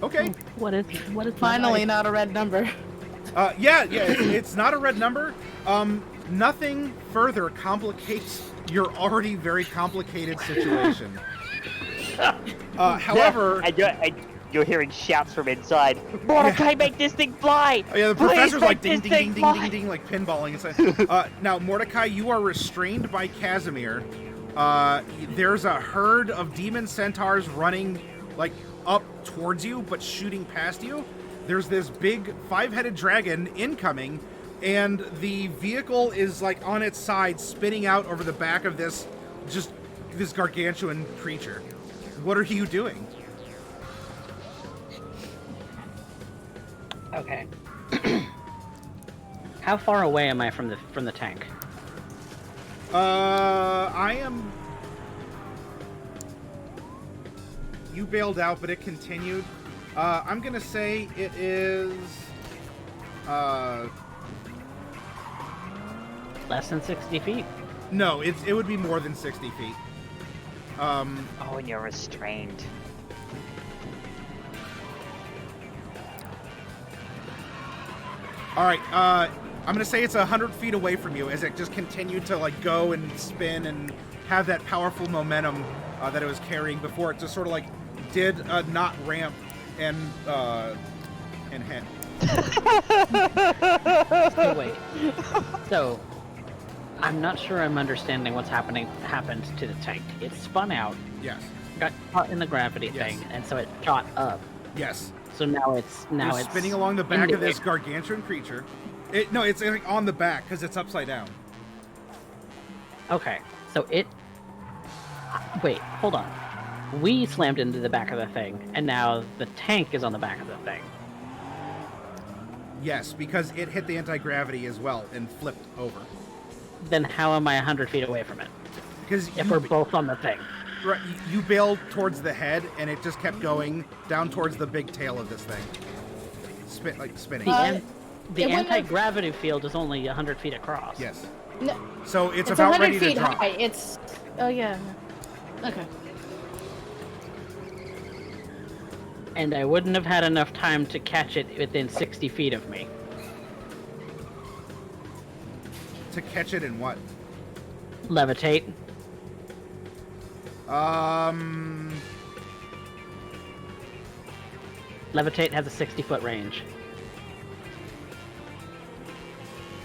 Okay. What is Finally, not a red number. Yeah, it's not a red number. Nothing further complicates your already very complicated situation. However... And you're hearing shouts from inside. Mordecai, make this thing fly! Oh, yeah, the Please professor's like make ding, this ding, thing ding, fly! ding, ding, like pinballing. Now, Mordecai, you are restrained by Casimir. There's a herd of demon centaurs running, like, up towards you, but shooting past you. There's this big 5-headed dragon incoming, and the vehicle is, like, on its side, spinning out over the back of this gargantuan creature. What are you doing? Okay. How far away am I from the tank? I am... You bailed out, but it continued. I'm gonna say it is... Less than 60 feet. No, it would be more than 60 feet. Oh, and you're restrained. All right, I'm gonna say it's 100 feet away from you as it just continued to like go and spin and have that powerful momentum that it was carrying before it just sort of like did not ramp and hit. So wait. So, I'm not sure I'm understanding what's happened to the tank. It spun out, Yes. got caught in the gravity Yes. thing, and so it shot up. Yes. So now it's You're spinning along the back in of the this air. gargantuan creature. No, it's like on the back because it's upside down. Okay, so it. Wait, hold on. We slammed into the back of the thing, and now the tank is on the back of the thing. Yes, because it hit the anti-gravity as well and flipped over. Then how am I 100 feet away from it? Because If we're both on the thing. right, you bailed towards the head and it just kept going down towards the big tail of this thing. Spinning. The it wouldn't have- anti-gravity field is only 100 feet across. Yes. No, So it's it's about 100 ready to feet drop. high. It's. Oh, yeah. Okay. And I wouldn't have had enough time to catch it within 60 feet of me. To catch it in what? Levitate. Levitate has a 60-foot range.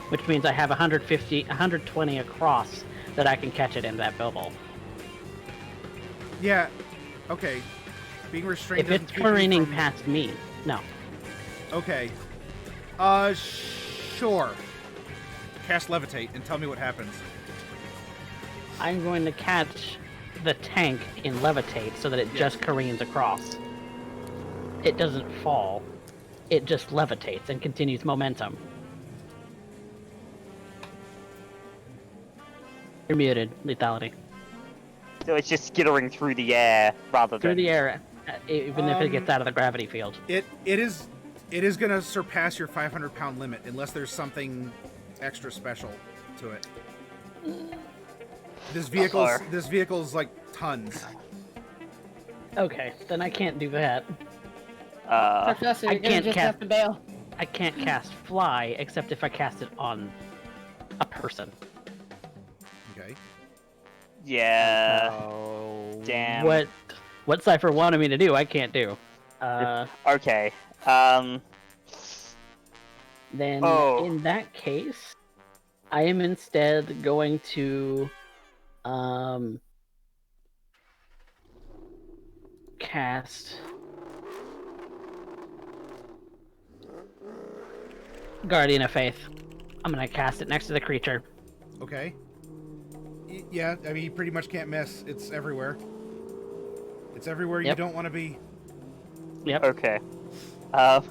Which means I have 120 across that I can catch it in that bubble. Yeah. Okay. Being restrained. If doesn't it's keep you careening from- past me, no. Okay. Sure. Cast levitate and tell me what happens. I'm going to catch the tank in levitate so that it just careens across. It doesn't fall. It just levitates and continues momentum. You're muted, lethality. So it's just skittering through the air rather Through than... the air, even if it gets out of the gravity field. It is gonna surpass your 500-pound limit unless there's something extra special to it. This vehicle's like tons. Okay, then I can't do that. Professor, I you're gonna can't just cast- have to bail. I can't cast fly except if I cast it on a person. Okay. Yeah. Oh, damn. What Cypher wanted me to do, I can't do. Okay. Then Oh. in that case, I am instead going to cast Guardian of Faith. I'm gonna cast it next to the creature. Okay. Yeah, I mean, you pretty much can't miss. It's everywhere. It's everywhere you Yep. don't want to be. Yep. Okay. The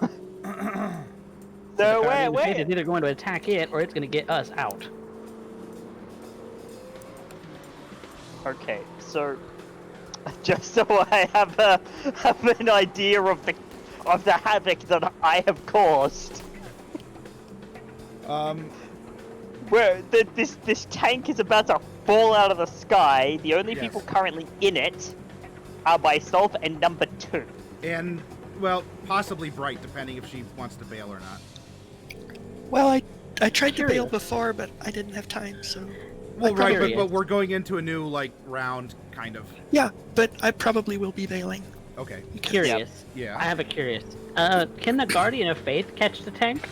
So Guardian of Faith where? is either going to attack it or it's going to get us out. Okay, so just so I have an idea of the havoc that I have caused. Where this tank is about to fall out of the sky. The only Yes. people currently in it are myself and number 2. And, well, possibly Bright, depending if she wants to bail or not. Well, I tried to bail Curious. before, but I didn't have time, so... Well, right, curious. but we're going into a new, like, round, kind of. Yeah, but I probably will be bailing. Okay. Curious. Yeah. I have a curious. Can the Guardian of Faith catch the tank?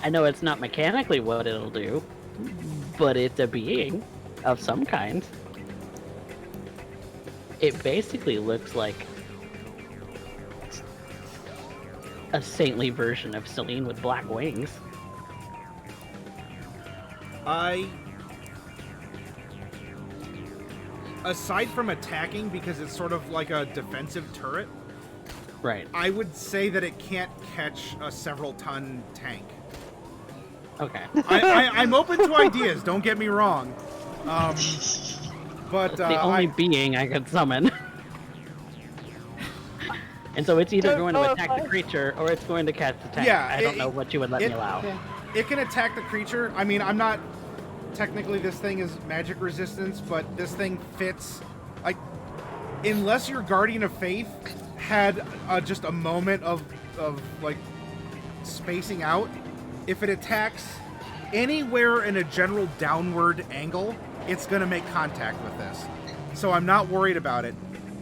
I know it's not mechanically what it'll do, but it's a being of some kind. It basically looks like a saintly version of Celine with black wings. Aside from attacking, because it's sort of like a defensive turret, Right. I would say that it can't catch a several-ton tank. Okay. I'm open to ideas, don't get me wrong. But It's the only being I could summon. And so it's either Don't going to know attack if the I- creature or it's going to cast attack. Yeah, I don't know what you would let me allow. Yeah. It can attack the creature. I mean, I'm not technically this thing is magic resistance, but this thing fits. Like, unless your Guardian of Faith had just a moment of like spacing out, if it attacks anywhere in a general downward angle, it's gonna make contact with this. So I'm not worried about it.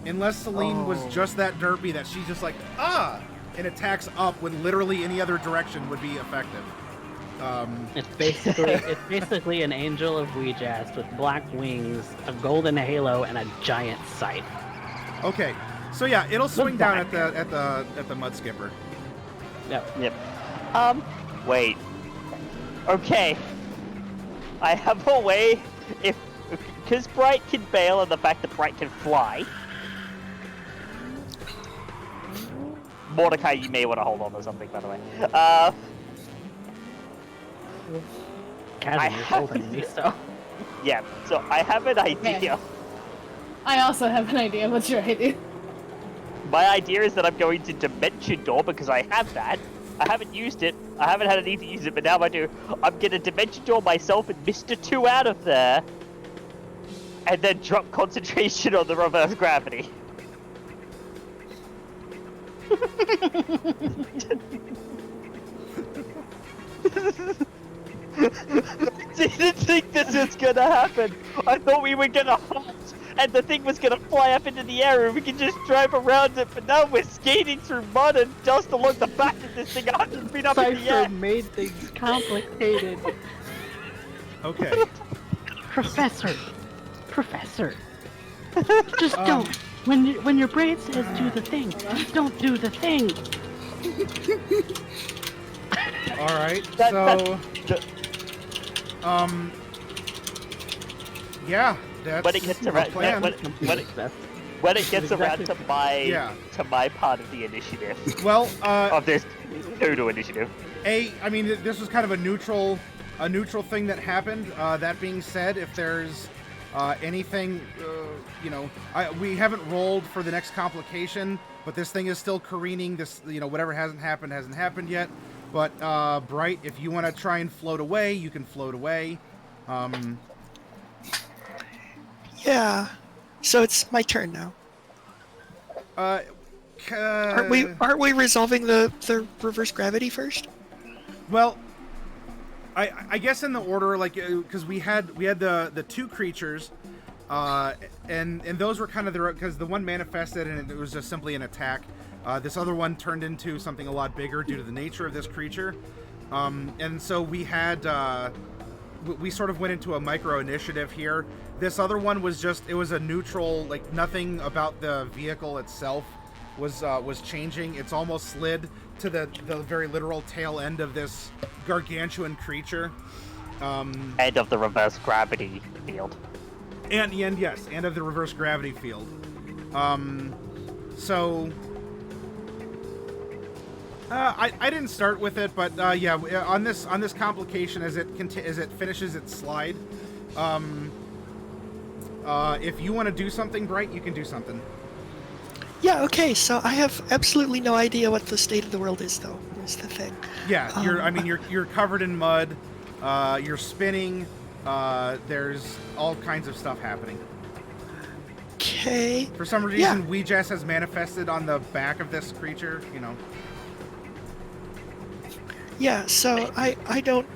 Unless Celine was just that derpy that she's just like, and attacks up when literally any other direction would be effective. It's basically an angel of Ouija's with black wings, a golden halo, and a giant scythe. Okay, so yeah, it'll swing down at the mud skipper. Yep. Wait. Okay. I have a way, because Bright can bail and the fact that Bright can fly. Mordecai, you may want to hold on to something, by the way. Casimir's holding me, so. Yeah, so I have an idea. Okay. I also have an idea. What's your idea? My idea is that I'm going to Dimension Door because I have that. I haven't used it. I haven't had a need to use it, but now I do. I'm gonna Dimension Door myself and Mr. 2 out of there. And then drop concentration on the reverse gravity. Didn't think this was gonna happen. I thought we were gonna halt and the thing was gonna fly up into the air and we could just drive around it, but now we're skating through mud and dust along the back of this thing 100 feet up in the air. Cypher made things complicated. Okay. Professor, just don't. When your brain says do the thing, don't do the thing. All right. Yeah, that's When it gets the around, plan. when it gets around to my Yeah. part of the initiative Well, of this Doodle initiative. I mean, this was kind of a neutral thing that happened. That being said, if there's anything, we haven't rolled for the next complication, but this thing is still careening. This, whatever hasn't happened yet. But Bright, if you want to try and float away, you can float away. Yeah. So it's my turn now. Aren't we resolving the reverse gravity first? Well, I guess in the order, like, because we had the two creatures, and those were kind of because the one manifested and it was just simply an attack. This other one turned into something a lot bigger due to the nature of this creature, and so we had we sort of went into a micro initiative here. This other one was it was a neutral, like nothing about the vehicle itself was changing. It's almost slid to the very literal tail end of this gargantuan creature. End of the reverse gravity field. And yes, and of the reverse gravity field. So I didn't start with it, but yeah, on this complication as it finishes its slide, if you want to do something, Bright, you can do something. Yeah, okay, so I have absolutely no idea what the state of the world is, though, is the thing. Yeah, you're covered in mud, you're spinning, there's all kinds of stuff happening. Okay. For some reason, Ouija's has manifested on the back of this creature, Yeah, so I don't...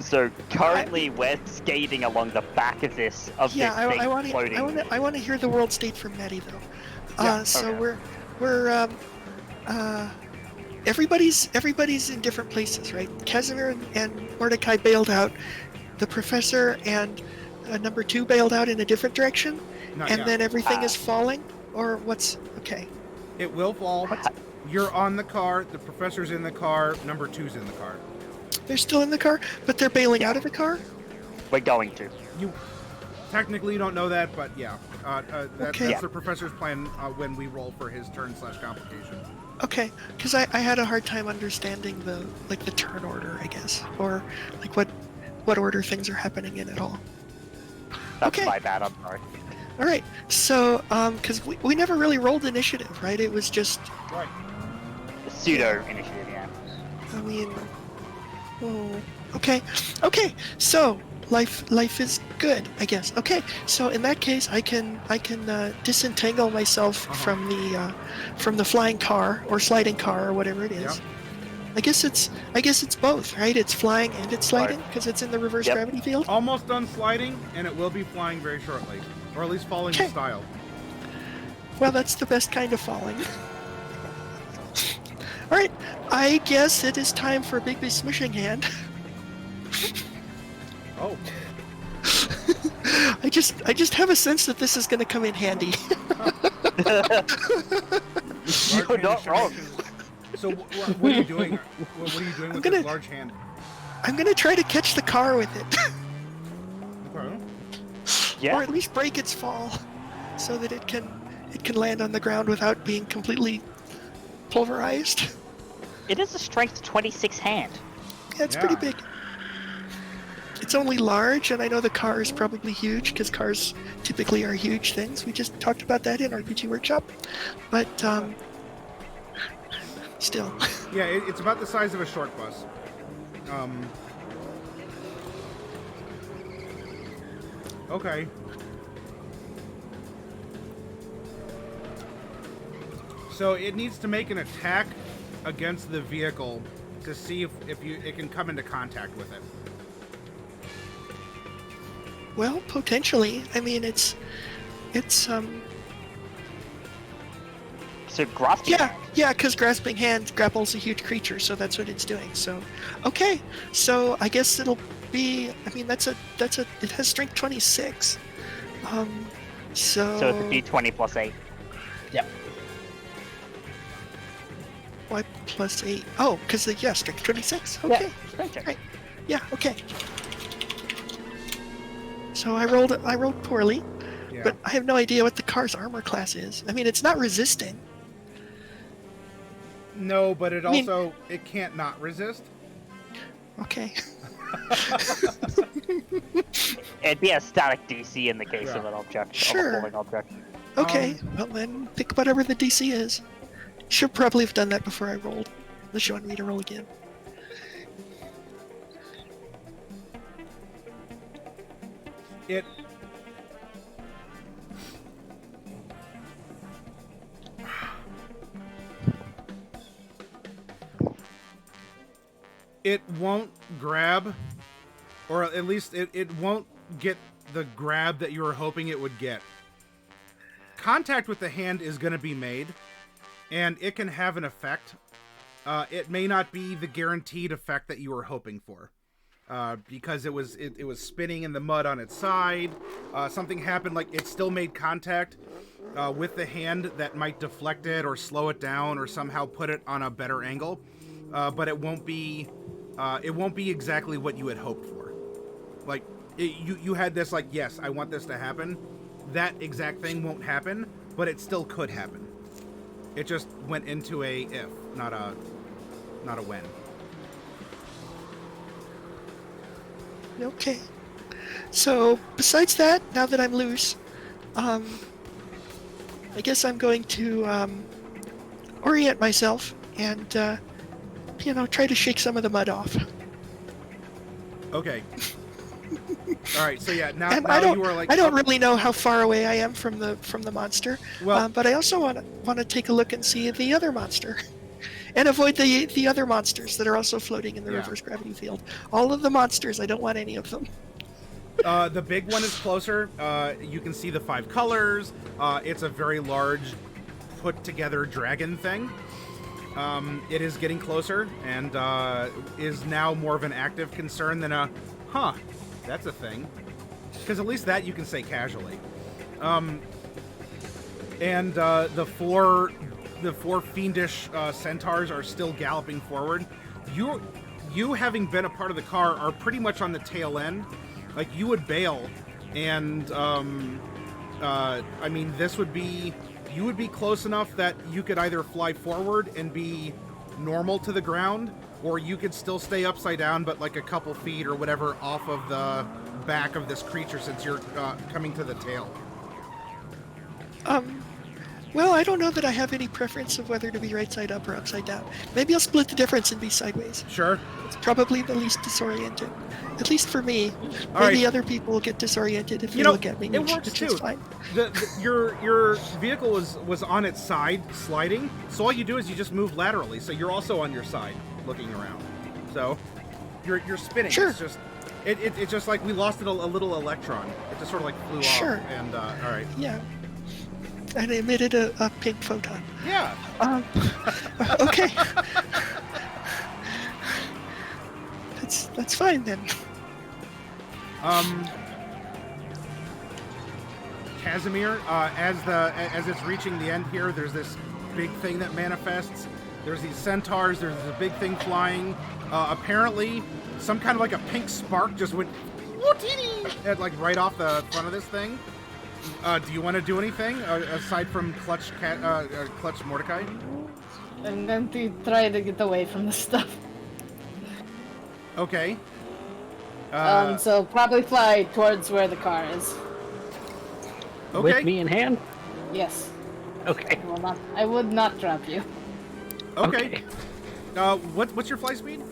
So currently we're skating along the back of this thing floating. I want to hear the world state from Maddie, though. Yeah, so okay. we're everybody's in different places, right? Casimir and Mordecai bailed out. The professor and number 2 bailed out in a different direction, Not and yet. then everything is falling, or what's okay? It will fall. You're on the car, the professor's in the car, number 2's in the car. They're still in the car, but they're bailing out of the car. We're going to. You technically don't know that, but yeah, that's Okay. the professor's plan when we roll for his turn/complication. Okay, because I had a hard time understanding the turn order, I guess, or like what order things are happening in at all. That's Okay. my bad, I'm sorry. All right. So, because we never really rolled initiative, right? It was just, Right. Pseudo initiative, yeah. I mean, oh, okay. So life is good, I guess. Okay. So in that case, I can disentangle myself from the flying car or sliding car or whatever it is. Yep. I guess it's both, right? It's flying and it's sliding because it's in the reverse Yep. gravity field. Almost done sliding, and it will be flying very shortly. Or at least falling in Okay. style. Well, that's the best kind of falling. All right, I guess it is time for Bigby Smishing Hand. Oh. I just have a sense that this is going to come in handy. You're not wrong. So what are you doing? What are you doing with this large hand? I'm going to try to catch the car with it, Okay. Yeah. or at least break its fall, so that it can land on the ground without being completely pulverized. It is a strength 26 hand. Yeah, it's pretty big. It's only large, and I know the car is probably huge, because cars typically are huge things. We just talked about that in RPG Workshop. But, still. Yeah, it's about the size of a short bus. Okay. So it needs to make an attack against the vehicle to see if it can come into contact with it. Well, potentially. I mean, it's So grasping hand. yeah, because grasping hand grapples a huge creature, so that's what it's doing. So, okay, so I guess it'll be. I mean, it has strength 26. So So it's a d20 plus 8. Y plus 8. Oh, because strength 26. Okay. Yeah, strength check. Right. Yeah. Okay. So I rolled poorly, Yeah. but I have no idea what the car's armor class is. I mean, it's not resisting. No, but it mean- also it can't not resist. Okay. It'd be a static DC in the case of Yeah. an object, Sure. of a falling object. Okay. Well, then pick whatever the DC is. Should probably have done that before I rolled. Unless you want me to roll again. It won't grab, or at least it won't get the grab that you were hoping it would get. Contact with the hand is going to be made, and it can have an effect. It may not be the guaranteed effect that you were hoping for, because it was spinning in the mud on its side. Something happened, like it still made contact with the hand that might deflect it or slow it down or somehow put it on a better angle. But it won't be exactly what you had hoped for. Like you had this like, yes, I want this to happen. That exact thing won't happen, but it still could happen. It just went into a if, not a when. Okay. So besides that, now that I'm loose, I guess I'm going to orient myself and try to shake some of the mud off. Okay. All right. So yeah, now And you are like I don't really know how far away I am from the monster. Well- But I also want to take a look and see the other monster, and avoid the other monsters that are also floating in the Yeah. reverse gravity field. All of the monsters, I don't want any of them. The big one is closer. You can see the 5 colors. It's a very large, put together dragon thing. It is getting closer and is now more of an active concern than a, that's a thing. Because at least that you can say casually. And the four fiendish centaurs are still galloping forward. You having been a part of the car are pretty much on the tail end. Like you would bail, and I mean you would be close enough that you could either fly forward and be normal to the ground, or you could still stay upside down, but like a couple feet or whatever off of the back of this creature since you're coming to the tail. Well, I don't know that I have any preference of whether to be right side up or upside down. Maybe I'll split the difference and be sideways. Sure. It's probably the least disoriented. At least for me. All Maybe right. other people will get disoriented if they know, look at me. it works which too. is fine. Your vehicle was on its side sliding, so all you do is you just move laterally. So you're also on your side looking around. So you're spinning. Sure. It's just it's just like we lost it a little electron. It just sort of like flew Sure. off. And all right. Yeah. And emitted a pink photon. Yeah. Okay. That's fine then. Casimir, as it's reaching the end here, there's this big thing that manifests. There's these centaurs. There's a big thing flying. Apparently, some kind of like a pink spark just went at, like right off the front of this thing. Do you want to do anything aside from clutch Mordecai? I'm going to try to get away from the stuff. Okay. So probably fly towards where the car is. Okay. With me in hand? Yes. Okay. I would not drop you. Okay. What's your fly speed?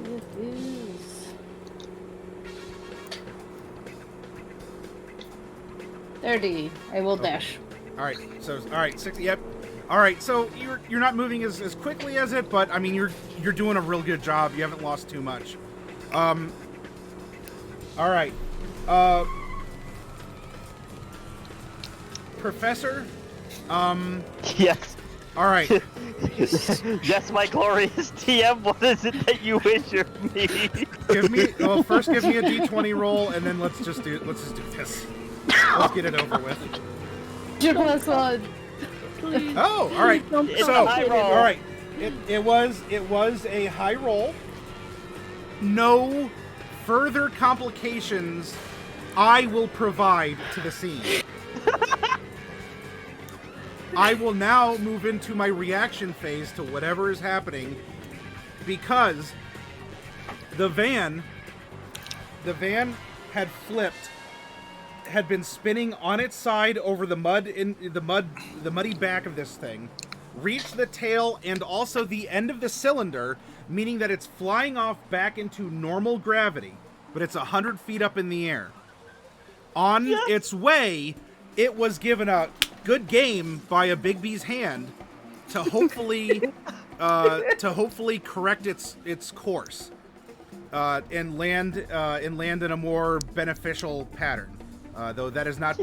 It is 30. I will dash. All right. So 60. Yep. All right. So you're not moving as quickly as it, but I mean you're doing a real good job. You haven't lost too much. All right. Professor. Yes. All right. Yes, my glorious TM. What is it that you wish of me? First give me a D20 roll, and then let's just do this. Let's get it over with. Plus one. Oh, all right. It's So, a high roll. all right. It was a high roll. No further complications I will provide to the scene. I will now move into my reaction phase to whatever is happening because the van had flipped, had been spinning on its side over the muddy back of this thing, reached the tail and also the end of the cylinder, meaning that it's flying off back into normal gravity, but it's 100 feet up in the air. On its way, it was given a good game by a Big B's hand to hopefully correct its course and land in a more beneficial pattern. Though that is not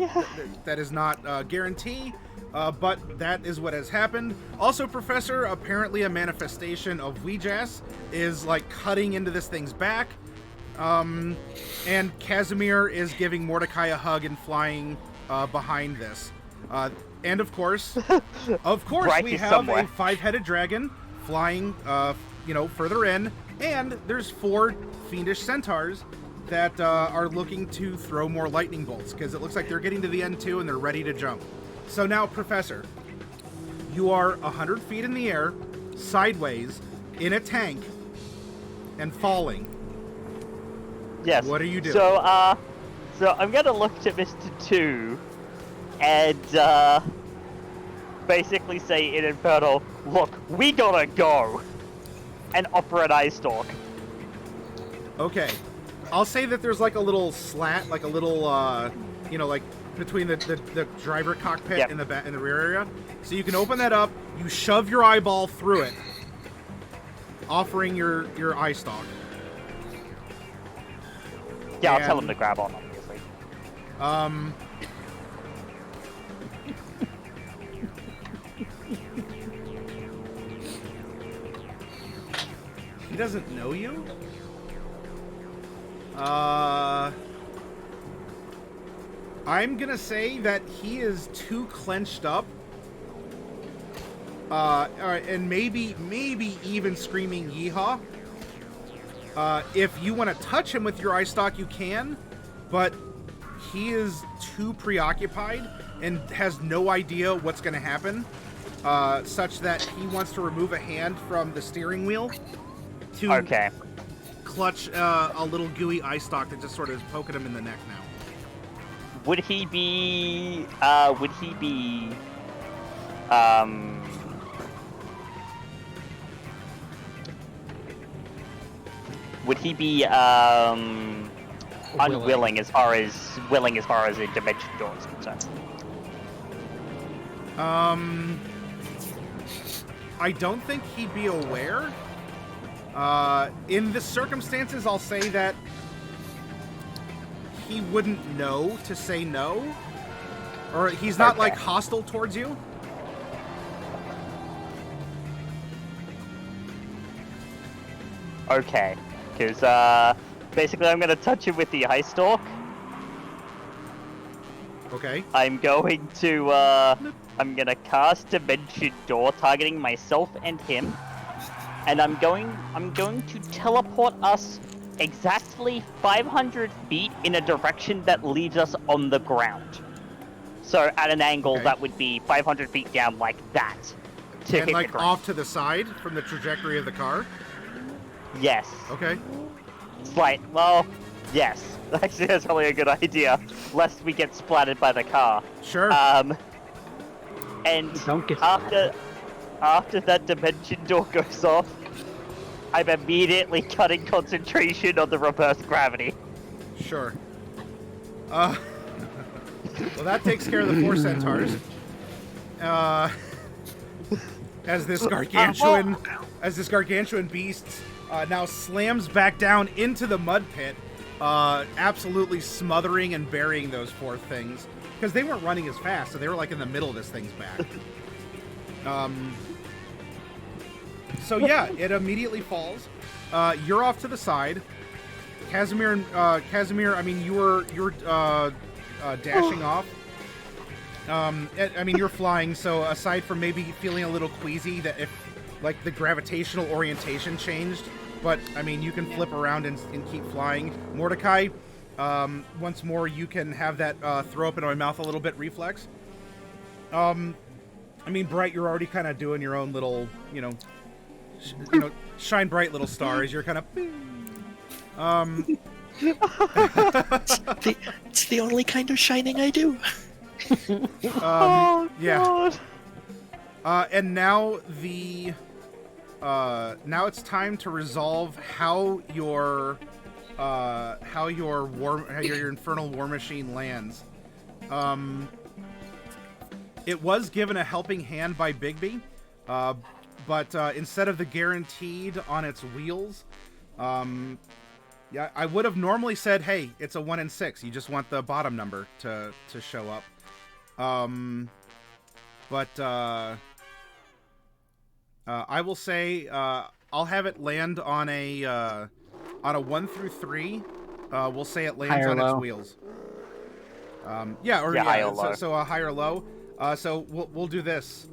a guarantee, but that is what has happened. Also, Professor, apparently a manifestation of Ouija's is like cutting into this thing's back. And Casimir is giving Mordecai a hug and flying behind this. And of course, Right we have somewhere. a 5-headed dragon flying, further in, and there's 4 fiendish centaurs that are looking to throw more lightning bolts because it looks like they're getting to the end too and they're ready to jump. So now, Professor, you are 100 feet in the air, sideways, in a tank, and falling. Yes. What are you doing? So I'm gonna look to Mr. 2 and basically say in Infernal, look, we gotta go, and offer an eye stalk. Okay. I'll say that there's like a little slat, like a little, like between the driver cockpit Yep. and the rear area. So you can open that up, you shove your eyeball through it, offering your eye stalk. Yeah, I'll tell And- him to grab on, obviously. He doesn't know you? I'm gonna say that he is too clenched up. And maybe even screaming yeehaw. If you want to touch him with your eye stalk, you can, but he is too preoccupied and has no idea what's going to happen, such that he wants to remove a hand from the steering wheel to clutch a little gooey eye stalk that just sort of is poking him in the neck now. Would he be? Would he be? Would he be unwilling as far as a dimension door is concerned? I don't think he'd be aware. In the circumstances, I'll say that he wouldn't know to say no. Or he's not, like, hostile towards you. Okay, because, basically I'm gonna touch him with the eye stalk. Okay. I'm going to, I'm gonna cast Dimension Door, targeting myself and him. And I'm going to teleport us exactly 500 feet in a direction that leaves us on the ground. So at an angle that would be 500 feet down like that. To And, hit like, the ground. off to the side from the trajectory of the car? Yes. Okay. Well, yes. Actually, that's probably a good idea. Lest we get splattered by the car. Sure. And Don't get after that dimension door goes off, I'm immediately cutting concentration on the reverse gravity. Sure. Well, that takes care of the 4 centaurs. As this gargantuan beast now slams back down into the mud pit, absolutely smothering and burying those 4 things because they weren't running as fast, so they were like in the middle of this thing's back. So yeah, it immediately falls. You're off to the side. Casimir, I mean, you're dashing off. I mean, you're flying, so aside from maybe feeling a little queasy that if, like, the gravitational orientation changed, but, I mean, you can flip around and keep flying. Mordecai, once more, you can have that throw up in my mouth a little bit reflex. I mean, Bright, you're already kind of doing your own little, shine bright little stars. You're kind of... It's the only kind of shining I do. Yeah. And now now it's time to resolve how your infernal war machine lands. It was given a helping hand by Bigby, but instead of the guaranteed on its wheels, yeah, I would have normally said, hey, it's a 1 in 6. You just want the bottom number to show up. But I will say I'll have it land on a 1 through 3. We'll say it lands on its wheels. High or low. So a high or low. So we'll do this.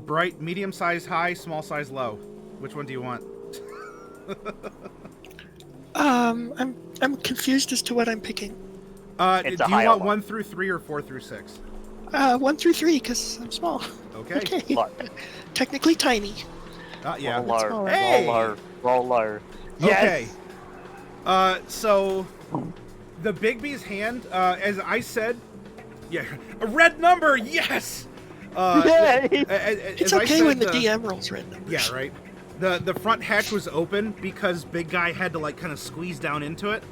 Bright, medium size high, small size low. Which one do you want? I'm confused as to what I'm picking. Do you want 1 through 3 or 4 through 6? 1 through 3, because I'm small. Okay. Technically tiny. Yeah. Roll low. Hey! Roll low. Okay. Yes! So the Bigby's hand, as I said, yeah, a red number, yes! Yay! It's okay when the DM rolls red numbers. Yeah, right. The front hatch was open because Big Guy had to, like, kind of squeeze down into it.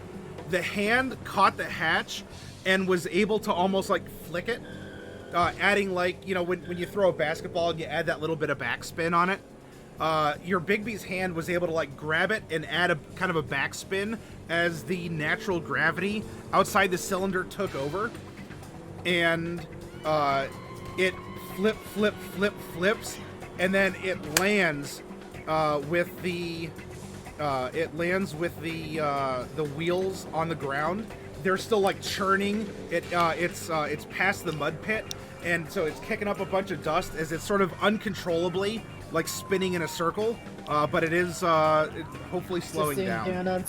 The hand caught the hatch and was able to almost, like, flick it, adding, like, when you throw a basketball and you add that little bit of backspin on it. Your Bigby's hand was able to, like, grab it and add a kind of a backspin as the natural gravity outside the cylinder took over. And it flips, and then it lands with the wheels on the ground. They're still, like, churning. It's past the mud pit, and so it's kicking up a bunch of dust as it's sort of uncontrollably, like, spinning in a circle. But it is hopefully slowing down.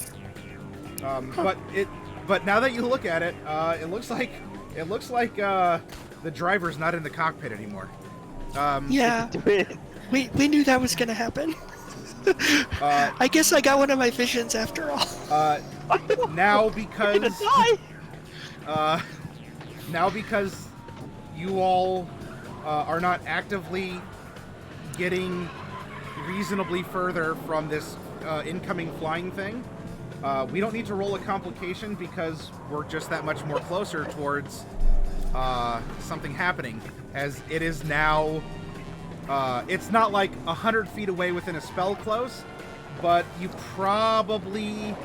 But now that you look at it, it looks like the driver's not in the cockpit anymore. Yeah. We knew that was gonna happen. I guess I got one of my visions after all. Now I'm gonna because now because you all are not actively getting reasonably further from this incoming flying thing, we don't need to roll a complication because we're just that much more closer towards something happening, as it is now. It's not like 100 feet away within a spell close, but you probably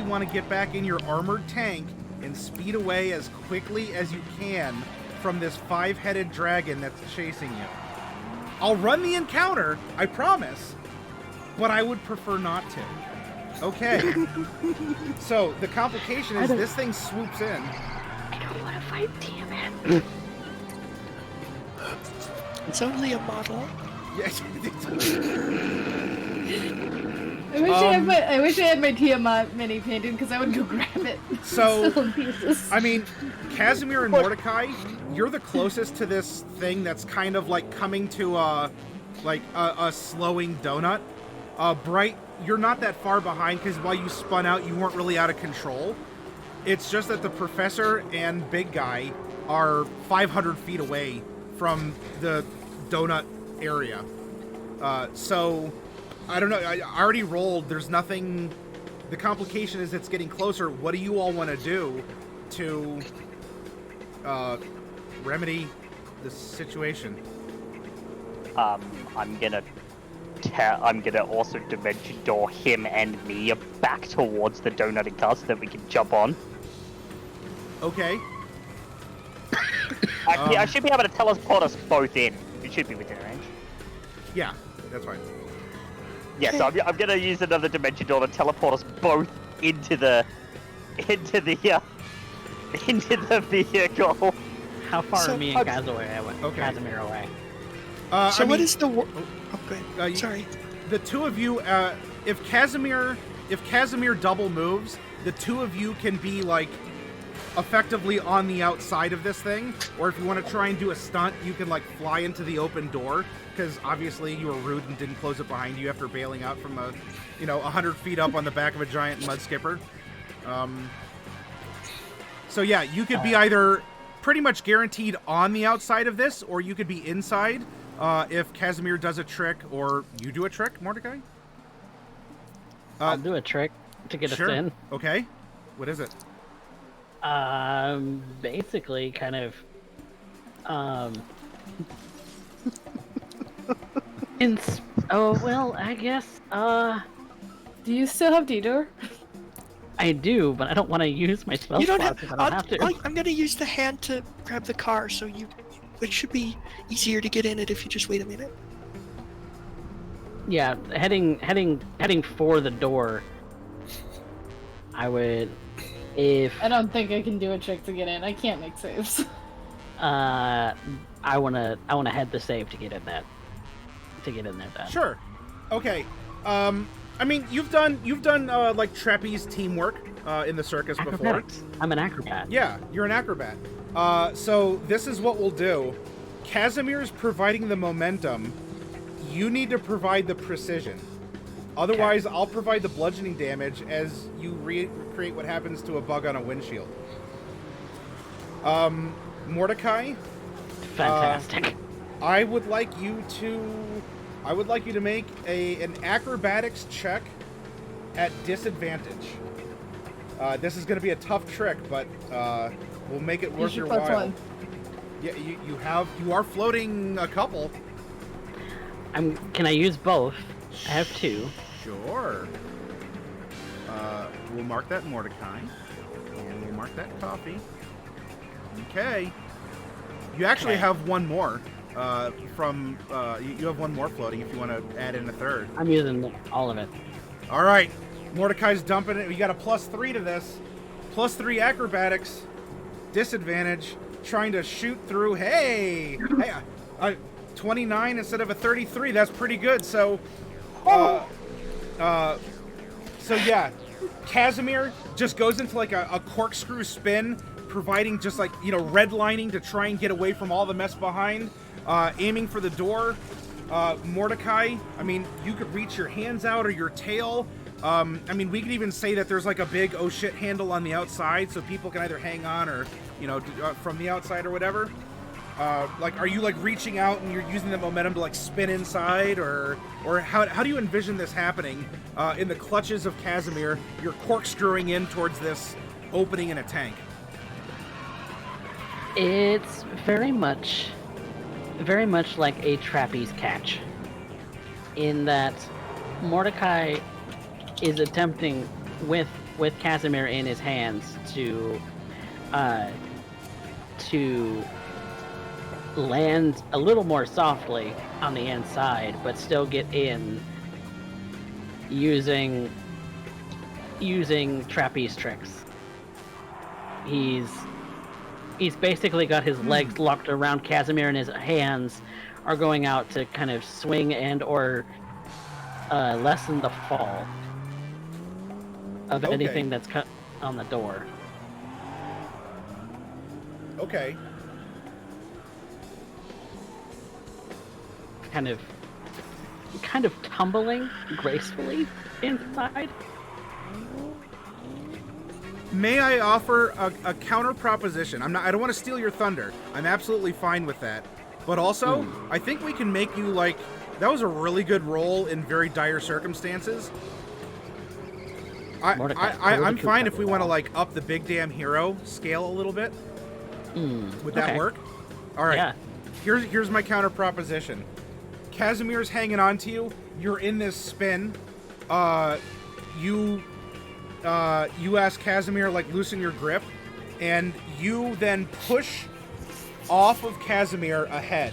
want to get back in your armored tank and speed away as quickly as you can from this 5-headed dragon that's chasing you. I'll run the encounter, I promise, but I would prefer not to. Okay. So the complication is this thing swoops in. I don't want to fight Tiamat. It's only a model. Yes. I wish I had my Tiamat mini painted because I would go grab it. So, Still in pieces. I mean, Casimir and Mordecai, you're the closest to this thing that's kind of like coming to a slowing donut. Bright, you're not that far behind because while you spun out, you weren't really out of control. It's just that the professor and big guy are 500 feet away from the donut area. So, I don't know. I already rolled. There's nothing. The complication is it's getting closer. What do you all want to do to remedy the situation? I'm gonna also dimension door him and me back towards the donutting car so that we can jump on. Okay. I should be able to teleport us both in. It should be within range. Yeah, that's fine. Yeah, so I'm gonna use another dimension door to teleport us both into the vehicle. How far So- are me and Casimir away? So I what mean, is the... Oh, good. Sorry. the two of you, if Casimir double moves, the two of you can be like effectively on the outside of this thing, or if you want to try and do a stunt, you can like fly into the open door, because obviously you were rude and didn't close it behind you after bailing out from 100 feet up on the back of a giant mud skipper. So yeah, you could be either pretty much guaranteed on the outside of this, or you could be inside if Casimir does a trick, or you do a trick, Mordecai? I'll do a trick to get Sure. us in. Okay. What is it? Basically, kind of, I guess, Do you still have Detour? I do, but I don't want to use my spell You don't slots have... if I don't have to. I'm going to use the hand to grab the car, so it should be easier to get in it if you just wait a minute. Yeah, heading for the door. I would, if I don't think I can do a trick to get in. I can't make saves. I wanna head the save to get in that. To get in there, then. Sure. Okay. I mean, you've done like trapeze teamwork in the circus before. Acrobatics. I'm an acrobat. Yeah, you're an acrobat. So this is what we'll do. Casimir's providing the momentum. You need to provide the precision. Otherwise, I'll provide the bludgeoning damage as you recreate what happens to a bug on a windshield. Mordecai? Fantastic. I would like you to make an acrobatics check at disadvantage. This is going to be a tough trick, but we'll make it worth your plus while. one. Yeah, you are floating a couple. Can I use both? I have two. Sure. We'll mark that Mordecai, and we'll mark that coffee. Okay. You actually have one more. You have one more floating if you want to add in a third. I'm using all of it. All right, Mordecai's dumping it. We got a +3 to this. +3 acrobatics, disadvantage, trying to shoot through. Hey, 29 instead of a 33. That's pretty good. So, yeah, Casimir just goes into like a corkscrew spin, providing just like redlining to try and get away from all the mess behind. Aiming for the door. Mordecai, I mean, you could reach your hands out or your tail. I mean, we could even say that there's like a big oh shit handle on the outside, so people can either hang on or, from the outside or whatever. Like, are you like reaching out and you're using the momentum to like spin inside, or how do you envision this happening? In the clutches of Casimir, you're corkscrewing in towards this opening in a tank. It's very much like a trapeze catch, in that Mordecai is attempting with Casimir in his hands to land a little more softly on the inside, but still get in using trapeze tricks. He's basically got his legs locked around Casimir, and his hands are going out to kind of swing and or lessen the fall of anything that's cut on the door. Okay. Kind of tumbling gracefully inside. May I offer a counter proposition? I don't want to steal your thunder. I'm absolutely fine with that. But also, I think we can make you like, that was a really good roll in very dire circumstances. I'm fine if we want to like up the big damn hero scale a little bit. Would that work? All right. Yeah. Here's my counter proposition. Casimir's hanging on to you. You're in this spin. You ask Casimir, like, loosen your grip, and you then push off of Casimir ahead.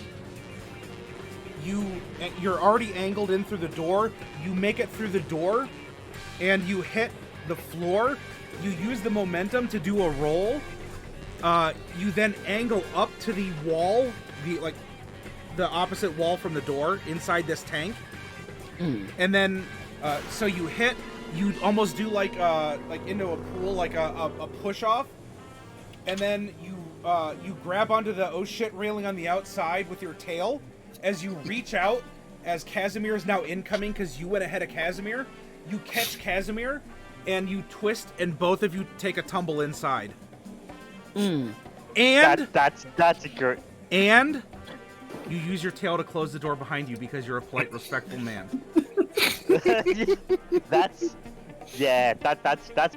You're already angled in through the door. You make it through the door, and you hit the floor. You use the momentum to do a roll. You then angle up to the wall, the opposite wall from the door inside this tank, and then so you hit. You almost do like into a pool, like a push off, and then you grab onto the oh shit railing on the outside with your tail. As you reach out, as Casimir is now incoming because you went ahead of Casimir, you catch Casimir, and you twist, and both of you take a tumble inside. And that's a good. And you use your tail to close the door behind you because you're a polite, respectful man. That's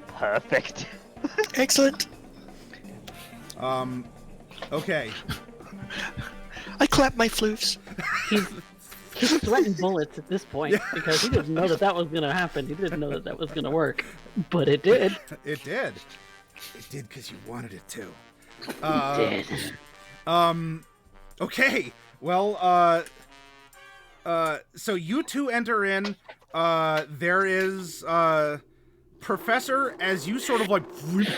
perfect. Excellent. Okay. I clap my floofs. He's sweating bullets at this point because he didn't know that was going to happen. He didn't know that was going to work, but it did. It did. It did because you wanted it to. It did. Okay. Well, so you two enter in. There is Professor, as you sort of like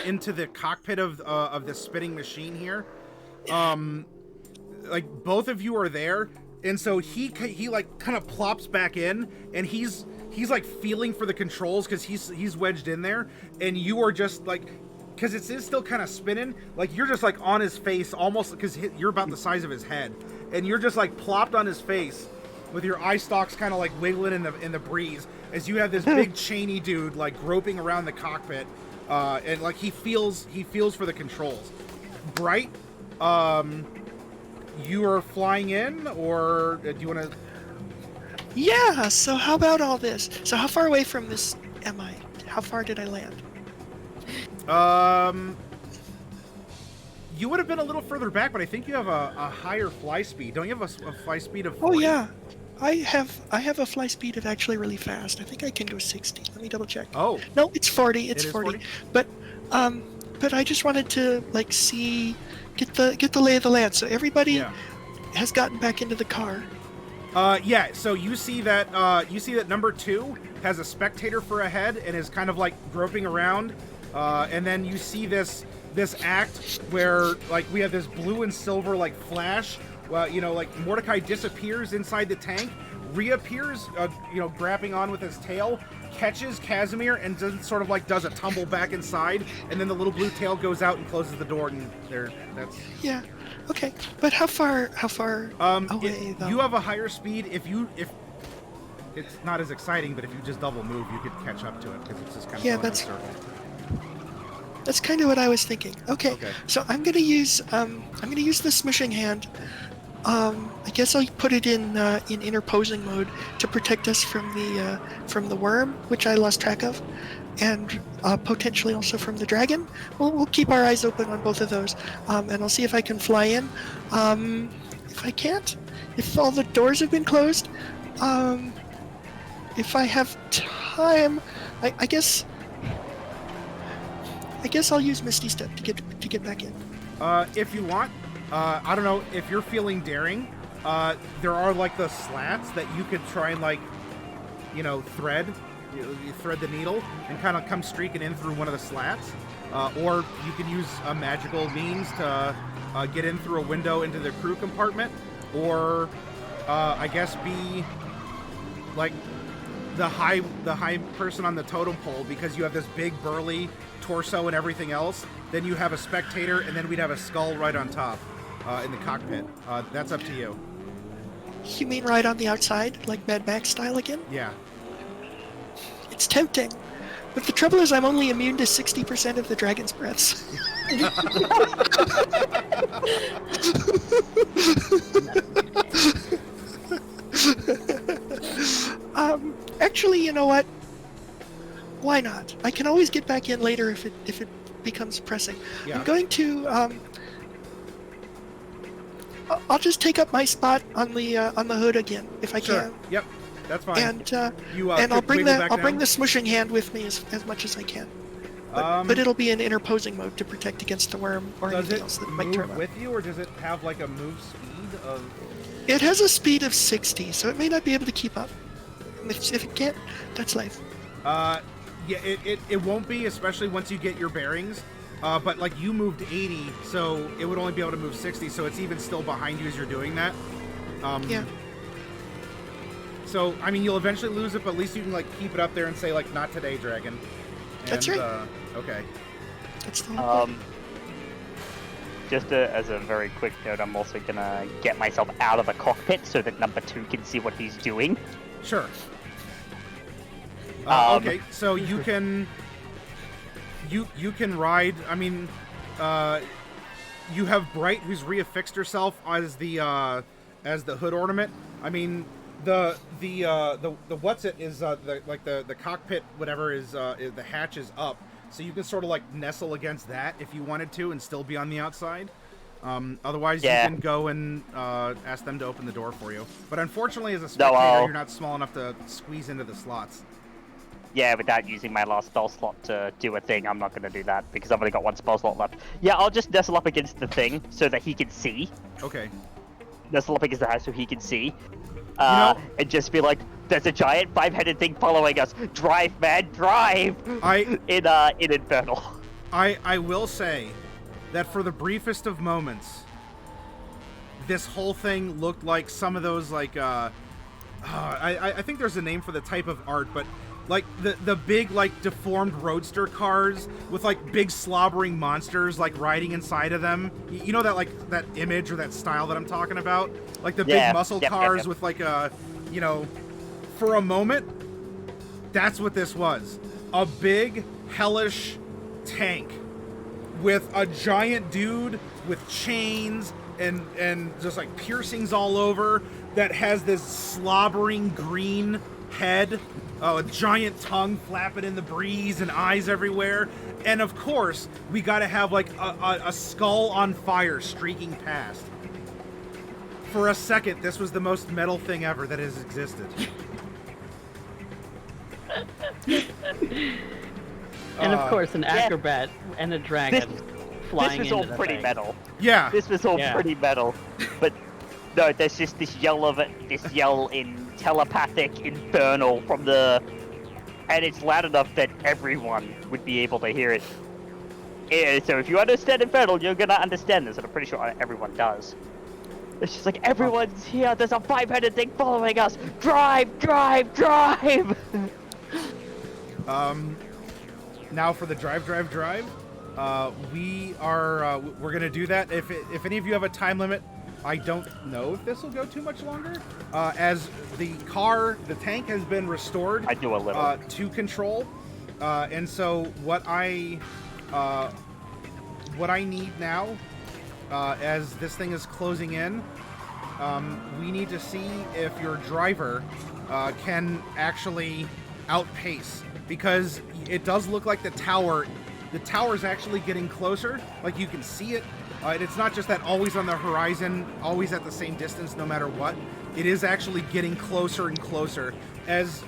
into the cockpit of the spinning machine here. Like both of you are there, and so he like kind of plops back in, and he's like feeling for the controls because he's wedged in there, and you are just like, because it is still kind of spinning, like you're just like on his face almost, because you're about the size of his head, and you're just like plopped on his face with your eye stalks kind of like wiggling in the breeze as you have this big chainy dude like groping around the cockpit, and like he feels for the controls. Bright, you are flying in, or do you want to? Yeah, so how about all this? So how far away from this am I? How far did I land? You would have been a little further back, but I think you have a higher fly speed. Don't you have a fly speed of 40? Oh yeah, I have a fly speed of actually really fast. I think I can go 60. Let me double check. Oh. No, it's 40. It's It is 40. But I just wanted to like get the lay of the land. So everybody has gotten back into the car. Yeah. So you see that number 2 has a spectator for a head and is kind of like groping around, and then you see this act where like we have this blue and silver like flash well, like Mordecai disappears inside the tank, reappears, grabbing on with his tail, catches Casimir, and does a tumble back inside, and then the little blue tail goes out and closes the door, and that's... Yeah, okay. But how far away, though? You have a higher speed. If it's not as exciting, but if you just double move, you could catch up to it, because it's just kind of going in a circle. That's kind of what I was thinking. Okay. So I'm gonna use the smooshing hand. I guess I'll put it in interposing mode to protect us from the worm, which I lost track of, and potentially also from the dragon. We'll keep our eyes open on both of those, and I'll see if I can fly in. If I can't, if all the doors have been closed, if I have time, I guess I'll use Misty Step to get back in. If you want. I don't know, if you're feeling daring, there are like the slats that you could try and thread. You thread the needle and kind of come streaking in through one of the slats. Or you can use a magical means to get in through a window into the crew compartment. Or, I guess, be like the high person on the totem pole, because you have this big burly torso and everything else. Then you have a spectator, and then we'd have a skull right on top. In the cockpit. That's up to you. You mean right on the outside, like Mad Max style again? Yeah. It's tempting, but the trouble is I'm only immune to 60% of the dragon's breaths. Actually, you know what? Why not? I can always get back in later if it becomes pressing. Yeah. I'm going to I'll just take up my spot on the hood again if I can. Yep, that's fine. And I'll bring the smooshing hand with me as much as I can. But it'll be in interposing mode to protect against the worm or anything else that might turn up. Does it move with you, or does it have like a move speed of? It has a speed of 60, so it may not be able to keep up. If it can't, that's life. Yeah, it won't be, especially once you get your bearings. But like you moved 80, so it would only be able to move 60, so it's even still behind you as you're doing that. Yeah. So I mean, you'll eventually lose it, but at least you can like keep it up there and say like, "Not today, dragon." And, that's right. Okay. That's the whole point. Just as a very quick note, I'm also gonna get myself out of the cockpit so that number 2 can see what he's doing. Sure. Okay, so you can ride. I mean, you have Bright, who's reaffixed herself as the hood ornament. I mean, the what's it is the cockpit whatever is the hatch is up, so you can sort of like nestle against that if you wanted to and still be on the outside. Otherwise, you can go and ask them to open the door for you. But unfortunately, as a spectator, you're not small enough to squeeze into the slots. Yeah, without using my last spell slot to do a thing, I'm not going to do that, because I've only got one spell slot left. Yeah, I'll just nestle up against the thing, so that he can see. Okay. Nestle up against the house so he can see. And just be like, there's a giant 5-headed thing following us. Drive, man, drive! In Infernal. I will say that for the briefest of moments, this whole thing looked like some of those, like, I think there's a name for the type of art, but like the big like deformed roadster cars with like big slobbering monsters like riding inside of them. You know that like that image or that style that I'm talking about? Like the big muscle cars with like a, for a moment, that's what this was. A big hellish tank with a giant dude with chains and just like piercings all over that has this slobbering green head, a giant tongue flapping in the breeze and eyes everywhere. And of course, we gotta have like a skull on fire streaking past. For a second, this was the most metal thing ever that has existed. And of course, an acrobat and a dragon flying into the This was all pretty thing. metal. Yeah. This was all pretty metal. But no, there's just this yell in telepathic infernal from the... And it's loud enough that everyone would be able to hear it. Yeah, so if you understand infernal, you're gonna understand this, and I'm pretty sure everyone does. It's just like, everyone's here, there's a 5-headed thing following us! Drive, drive, drive! Now for the drive. We're gonna do that. If any of you have a time limit, I don't know if this will go too much longer. As the tank has been restored. I do a little. To control. And so what I need now, as this thing is closing in, we need to see if your driver can actually outpace, because it does look like the tower is actually getting closer. Like, you can see it. And it's not just that always on the horizon, always at the same distance, no matter what. It is actually getting closer and closer as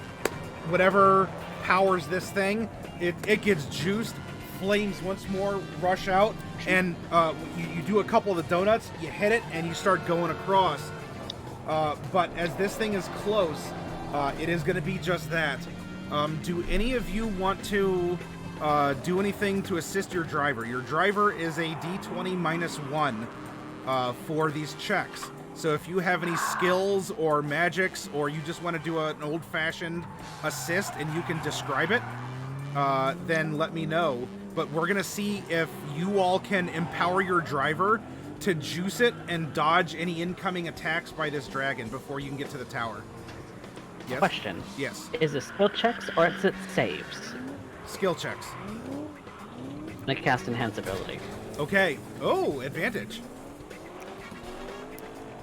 whatever powers this thing, it gets juiced. Flames once more rush out, and you do a couple of the donuts, you hit it, and you start going across. But as this thing is close, it is going to be just that. Do any of you want to do anything to assist your driver? Your driver is a D20 -1 for these checks. So if you have any skills or magics, or you just want to do an old-fashioned assist and you can describe it, then let me know. But we're going to see if you all can empower your driver to juice it and dodge any incoming attacks by this dragon before you can get to the tower. Yes? Question. Yes. Is it skill checks or is it saves? Skill checks. I cast Enhance Ability. Okay. Oh, advantage.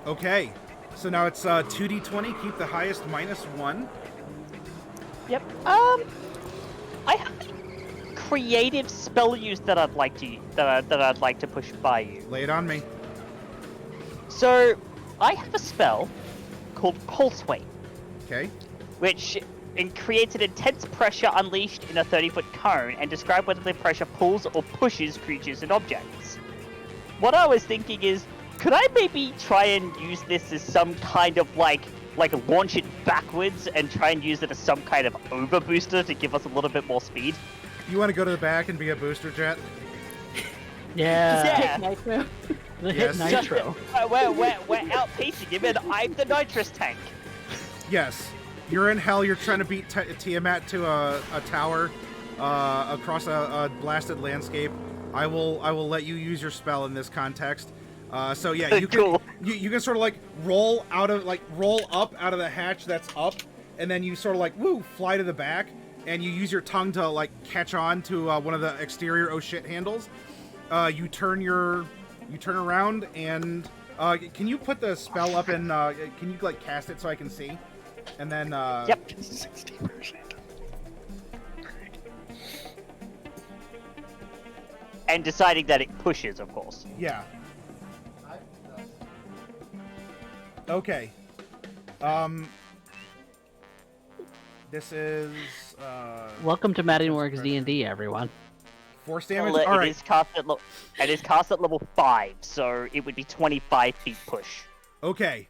Okay. So now it's 2d20. Keep the highest -1. Yep. I have a creative spell use that I'd like to push by you. Lay it on me. So, I have a spell called Pulse Wave, Okay. which creates an intense pressure unleashed in a 30-foot cone and describe whether the pressure pulls or pushes creatures and objects. What I was thinking is, could I maybe try and use this as some kind of like launch it backwards and try and use it as some kind of over booster to give us a little bit more speed? You want to go to the back and be a booster jet? Yeah. Yeah. Nitro. The Yes. hit nitro. We're outpacing him, and I'm the nitrous tank. Yes. You're in hell. You're trying to beat Tiamat to a tower across a blasted landscape. I will let you use your spell in this context. So yeah, you can Cool. you can sort of like roll up out of the hatch that's up, and then you sort of like fly to the back, and you use your tongue to like catch on to one of the exterior oh shit handles. You turn around, and can you put the spell up in? Can you like cast it so I can see? And then Yep. 60%. And deciding that it pushes, of course. Yeah. Okay. This is Welcome to Maddie Works D&D, everyone. force damage. Well, All it right. is cast at level 5, so it would be 25 feet push. Okay.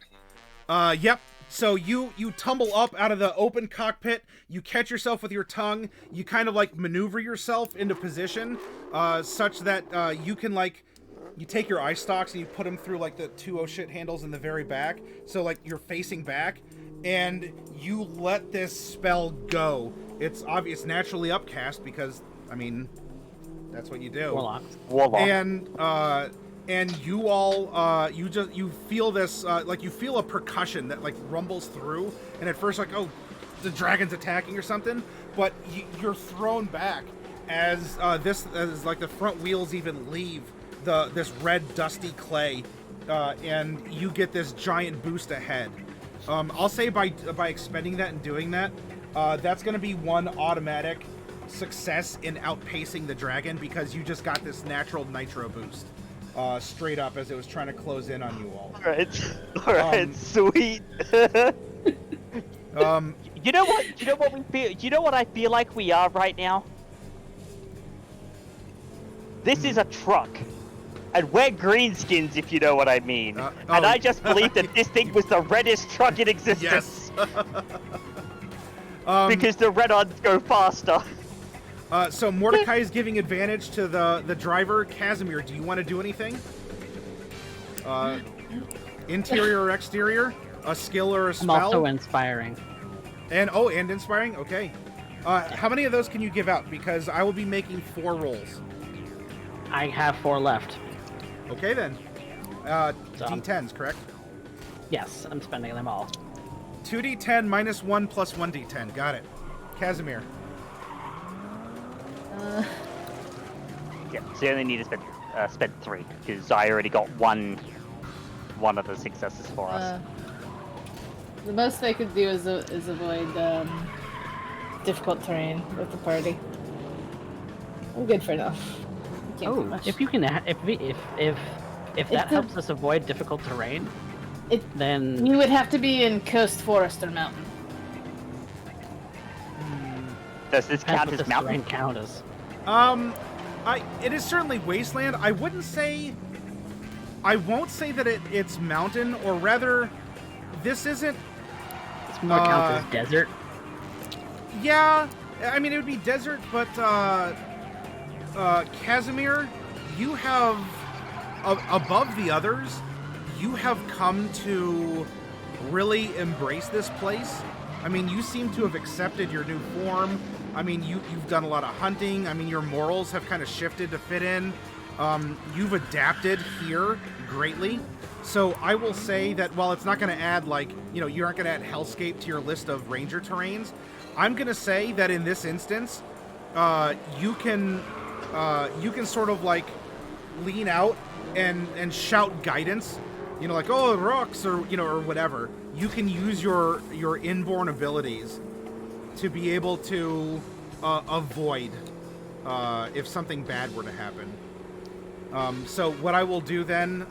Yep. So you tumble up out of the open cockpit, you catch yourself with your tongue, you kind of like maneuver yourself into position, such that you can like, you take your eye stalks and you put them through like the two oh shit handles in the very back, so like you're facing back, and you let this spell go. It's obvious, naturally upcast, because, I mean, that's what you do. Warlock. And you all, you feel this, like you feel a percussion that like rumbles through, and at first like, oh, the dragon's attacking or something, but you're thrown back as as like the front wheels even leave this red dusty clay, and you get this giant boost ahead. I'll say by expending that and doing that, that's going to be one automatic success in outpacing the dragon, because you just got this natural nitro boost. Straight up as it was trying to close in on you all. Alright, sweet. You know what we feel? You know what I feel like we are right now? This is a truck. And we're greenskins, if you know what I mean. And I just believe that this thing was the reddest truck in existence. Yes. Because the red-ons go faster. So Mordecai is giving advantage to the driver. Casimir, do you want to do anything? Interior or exterior? A skill or a I'm spell? also inspiring. And inspiring? Okay. How many of those can you give out? Because I will be making 4 rolls. I have 4 left. Okay, then. D10s, correct? Yes, I'm spending them all. 2d10 minus 1 plus 1d10. Got it. Casimir. Yeah, so you only need to spend 3, because I already got one of the successes for us. The most I could do is avoid difficult terrain with the party. I'm good for enough. Can't do much. if you can, if that helps us avoid difficult terrain, then you would have to be in coast, forest, or mountain. Does this count as mountain? Count as? It is certainly wasteland. I won't say that it's mountain, or rather, this isn't. It's more count as desert. Yeah, I mean it would be desert, but Casimir, you have above the others, you have come to really embrace this place. I mean, you seem to have accepted your new form. I mean, you've done a lot of hunting. I mean, your morals have kind of shifted to fit in. You've adapted here greatly. So I will say that while it's not going to add, like, you aren't going to add Hellscape to your list of ranger terrains, I'm going to say that in this instance, you can sort of like lean out and shout guidance, like, oh, rocks, or or whatever. You can use your inborn abilities to be able to avoid if something bad were to happen. So what I will do then,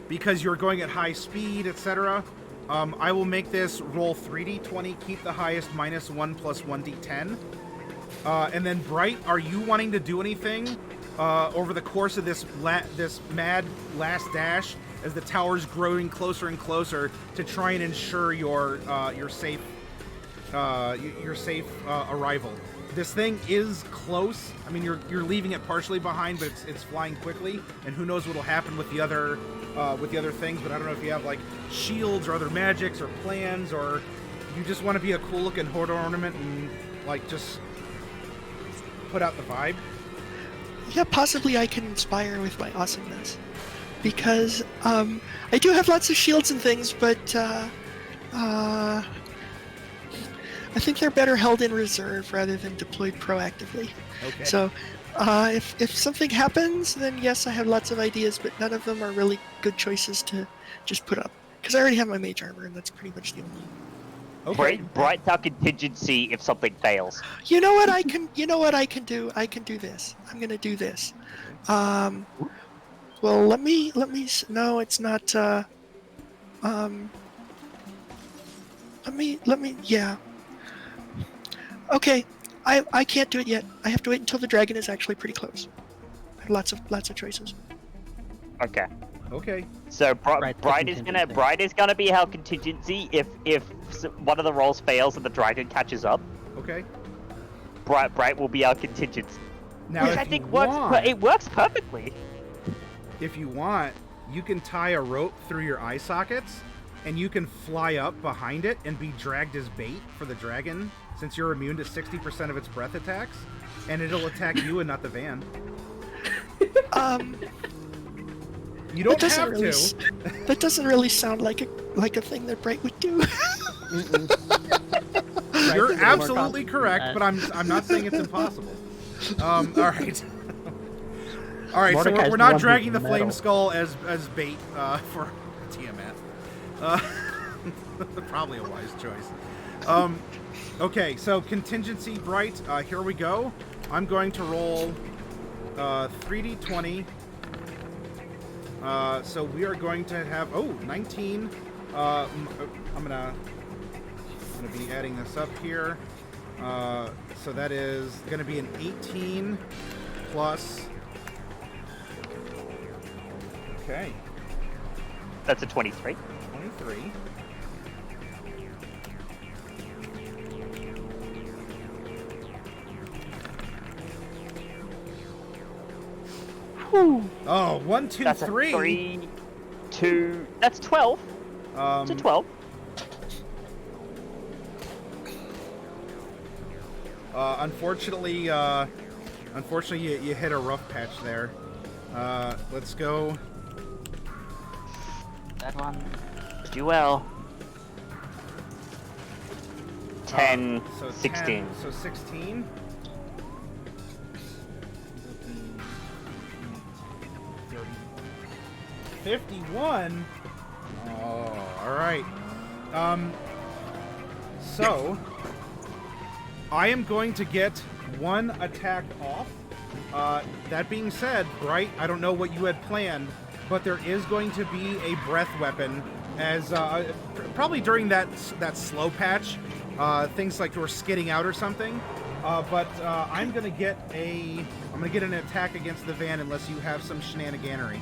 because you're going at high speed, etc., I will make this roll 3d20, keep the highest minus 1 plus 1d10. And then, Bright, are you wanting to do anything over the course of this mad last dash as the tower's growing closer and closer to try and ensure your safe arrival? This thing is close. I mean, you're leaving it partially behind, but it's flying quickly, and who knows what'll happen with the other things. But I don't know if you have like shields or other magics or plans, or you just want to be a cool looking horde ornament and like just put out the vibe. Yeah, possibly I can inspire with my awesomeness, because I do have lots of shields and things, but I think they're better held in reserve rather than deployed proactively. Okay. So, if something happens, then yes, I have lots of ideas, but none of them are really good choices to just put up. Because I already have my mage armor, and that's pretty much the only. Okay. Bright's our contingency if something fails. You know what I can do? I can do this. I'm gonna do this. Well, let me. No, it's not. Let me. Yeah. Okay, I can't do it yet. I have to wait until the dragon is actually pretty close. I have lots of choices. Okay. Okay. So Bright is gonna be our contingency if one of the rolls fails and the dragon catches up. Okay. Bright will be our contingency. Now, Which if I you think want, it works perfectly. If you want, you can tie a rope through your eye sockets, and you can fly up behind it and be dragged as bait for the dragon, since you're immune to 60% of its breath attacks, and it'll attack you and not the van. You don't have to. That doesn't really sound like a thing that Bright would do. You're absolutely correct, but I'm not saying it's impossible. All right. All right, so we're not dragging the flame skull as bait for Tiamat. Probably a wise choice. Okay, so contingency, Bright. Here we go. I'm going to roll 3d20. So we are going to have 19. I'm gonna be adding this up here. So that is gonna be an 18 plus. Okay. That's a 23. 23. Whew. Oh, 1, 2, That's 3. A 3, That's 12. It's a 12. Unfortunately, you hit a rough patch there. Let's go. That one. Do well. 10, So 16. 10, so 16. 51. Oh, all right. So I am going to get one attack off. That being said, Bright, I don't know what you had planned, but there is going to be a breath weapon, as probably during that slow patch, things like we're skidding out or something. But I'm gonna get an attack against the van unless you have some shenaniganery.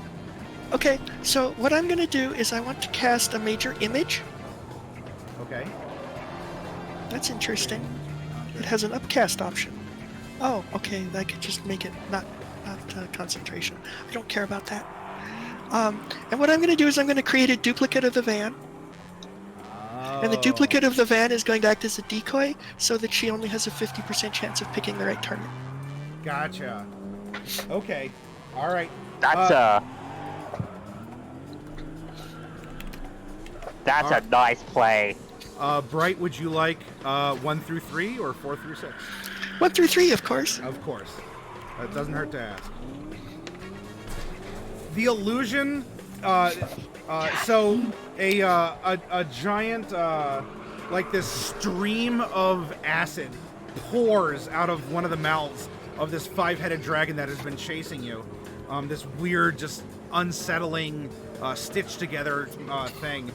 Okay, so what I'm going to do is I want to cast a major image. Okay. That's interesting. It has an upcast option. Oh, okay, I could just make it not concentration. I don't care about that. And what I'm going to do is I'm going to create a duplicate of the van. Oh. And the duplicate of the van is going to act as a decoy so that she only has a 50% chance of picking the right target. Gotcha. Okay. All right. That's a nice play. Bright, would you like 1 through 3 or 4 through 6? 1 through 3, of course. Of course. That doesn't hurt to ask. The illusion. So a giant like this stream of acid pours out of one of the mouths of this 5-headed dragon that has been chasing you. This weird, just unsettling, stitched together thing.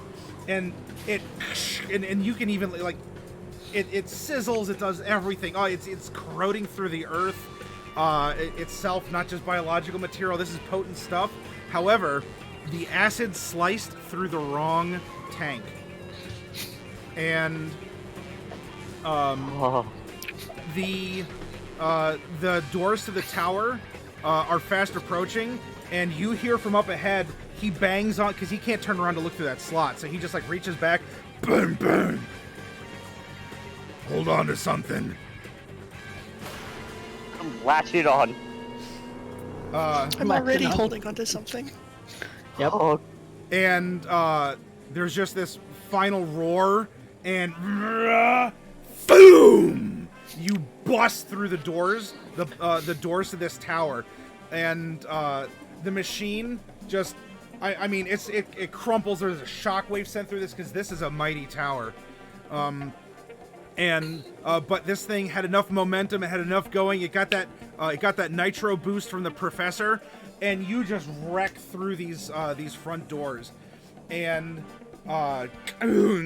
And and you can even like it sizzles, it does everything. Oh, it's corroding through the earth itself, not just biological material. This is potent stuff. However, the acid sliced through the wrong tank, and the doors to the tower are fast approaching, and you hear from up ahead. He bangs on, because he can't turn around to look through that slot, so he just like reaches back, boom, boom. Hold on to something. Latch it on. I'm already holding onto something. Yep. Oh, And there's just this final roar, and boom! You bust through the doors, the doors to this tower, and the machine just. I mean, it crumples. There's a shockwave sent through this because this is a mighty tower, but this thing had enough momentum. It had enough going. It got that nitro boost from the professor, and you just wreck through these front doors, and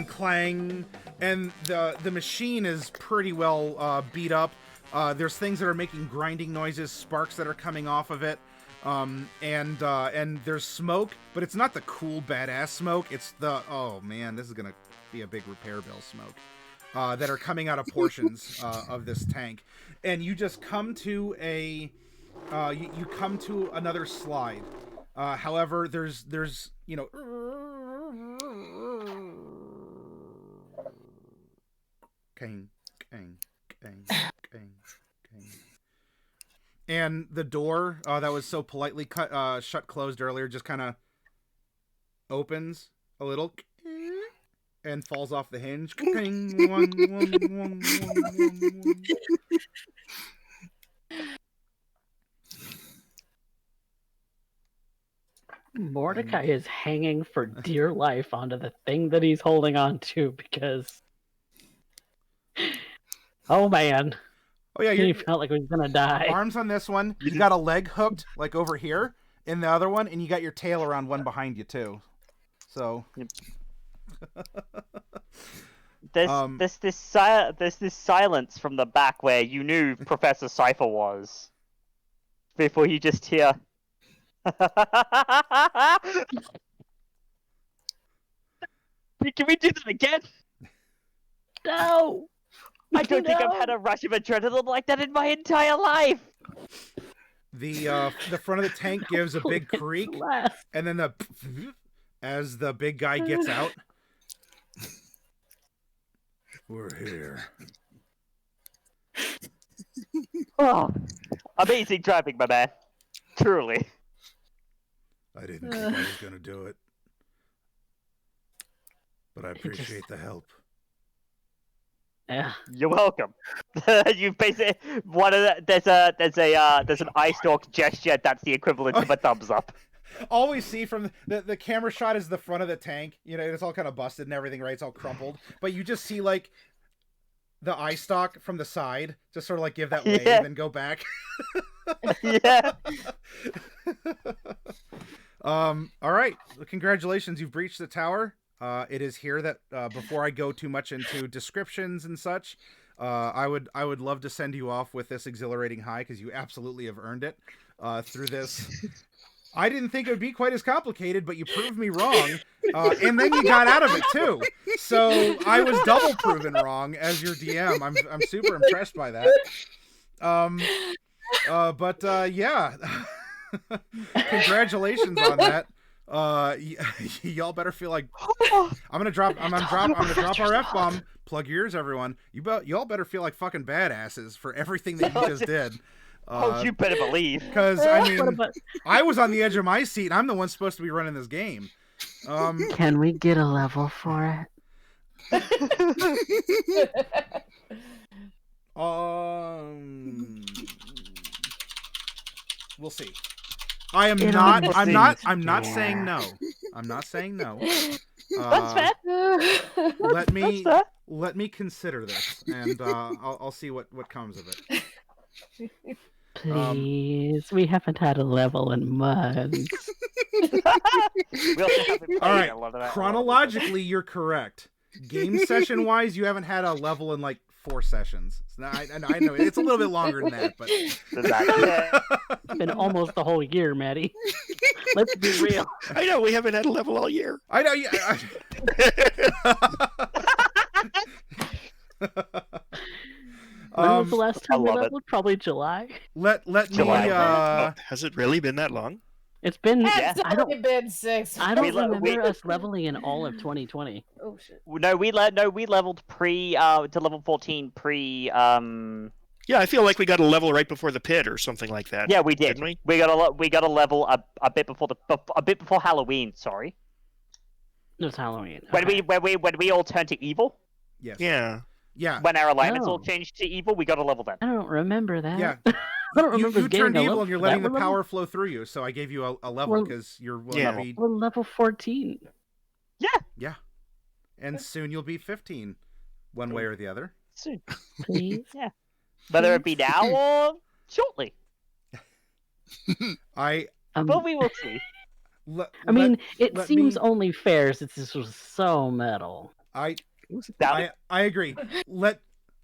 clang, and the machine is pretty well beat up. There's things that are making grinding noises, sparks that are coming off of it. And there's smoke, but it's not the cool badass smoke. It's the, oh man, this is gonna be a big repair bill smoke, that are coming out of portions of this tank. And you just come to you come to another slide. However, there's you know, kang, kang, kang, kang, kang. And the door that was so politely shut closed earlier just kind of opens a little and falls off the hinge. Mordecai is hanging for dear life onto the thing that he's holding on to because... Oh, man. Oh yeah, He felt like he was gonna die. Arms on this one. You got a leg hooked like over here in the other one, and you got your tail around one behind you too. So there's this silence from the back where you knew Professor Cypher was before you just hear. Can we do that again? No! I don't think I've had a rush of adrenaline like that in my entire life. The front of the tank gives a big creak, and then as the big guy gets out. We're here. Oh, amazing driving, my man. Truly. I didn't think I was going to do it. But I appreciate the help. Yeah. You're welcome. You've basically there's an eye stalk gesture that's the equivalent of a thumbs up. All we see from the camera shot is the front of the tank. You know, it's all kind of busted and everything, right? It's all crumpled. But you just see, like, the eye stalk from the side. Just sort of, like, give that wave and go back. Yeah. All right. Well, congratulations. You've breached the tower. It is here that, before I go too much into descriptions and such, I would love to send you off with this exhilarating high, because you absolutely have earned it through this. I didn't think it would be quite as complicated, but you proved me wrong, and then you got out of it too. So I was double proven wrong as your DM. I'm super impressed by that. Yeah, congratulations on that. Y'all better feel like I'm gonna drop our F-bomb. Plug your ears, everyone. Y'all better feel like fucking badasses for everything that you just did. Oh, you better believe. Because, I mean, I was on the edge of my seat, and I'm the one supposed to be running this game. Can we get a level for it? We'll see. I'm not saying no. I'm not saying no. That's fair. Let me consider this, and I'll see what comes of it. Please, we haven't had a level in months. All right, chronologically, you're correct. Game session wise, you haven't had a level in like 4 sessions. So I know it's a little bit longer than that, but It's been almost the whole year, Maddie. Let's be real. I know we haven't had a level all year. I know. Yeah. When was the last time we leveled? Probably July. Let July. me. Has it really been that long? It's been. It's I don't. only been 6. I don't remember us leveling in all of 2020. Oh shit. No, we leveled to level 14 pre. Yeah, I feel like we got a level right before the pit or something like that. Yeah, we did. Didn't we? We got a level a bit before Halloween. Sorry. It was Halloween. When we all turned to evil. Yes. Yeah. Yeah. When our alignments all Oh. changed to evil, we got a level then. I don't remember that. Yeah. I don't remember You getting turned a evil level and you're for letting that. the power flow through you, so I gave you a level because you're willing to be. We're level 14. Yeah. And soon you'll be 15, one way or the other. Soon. Please. Yeah. Whether it be now or shortly. But we will see. I mean, it seems only fair since this was so metal. I agree.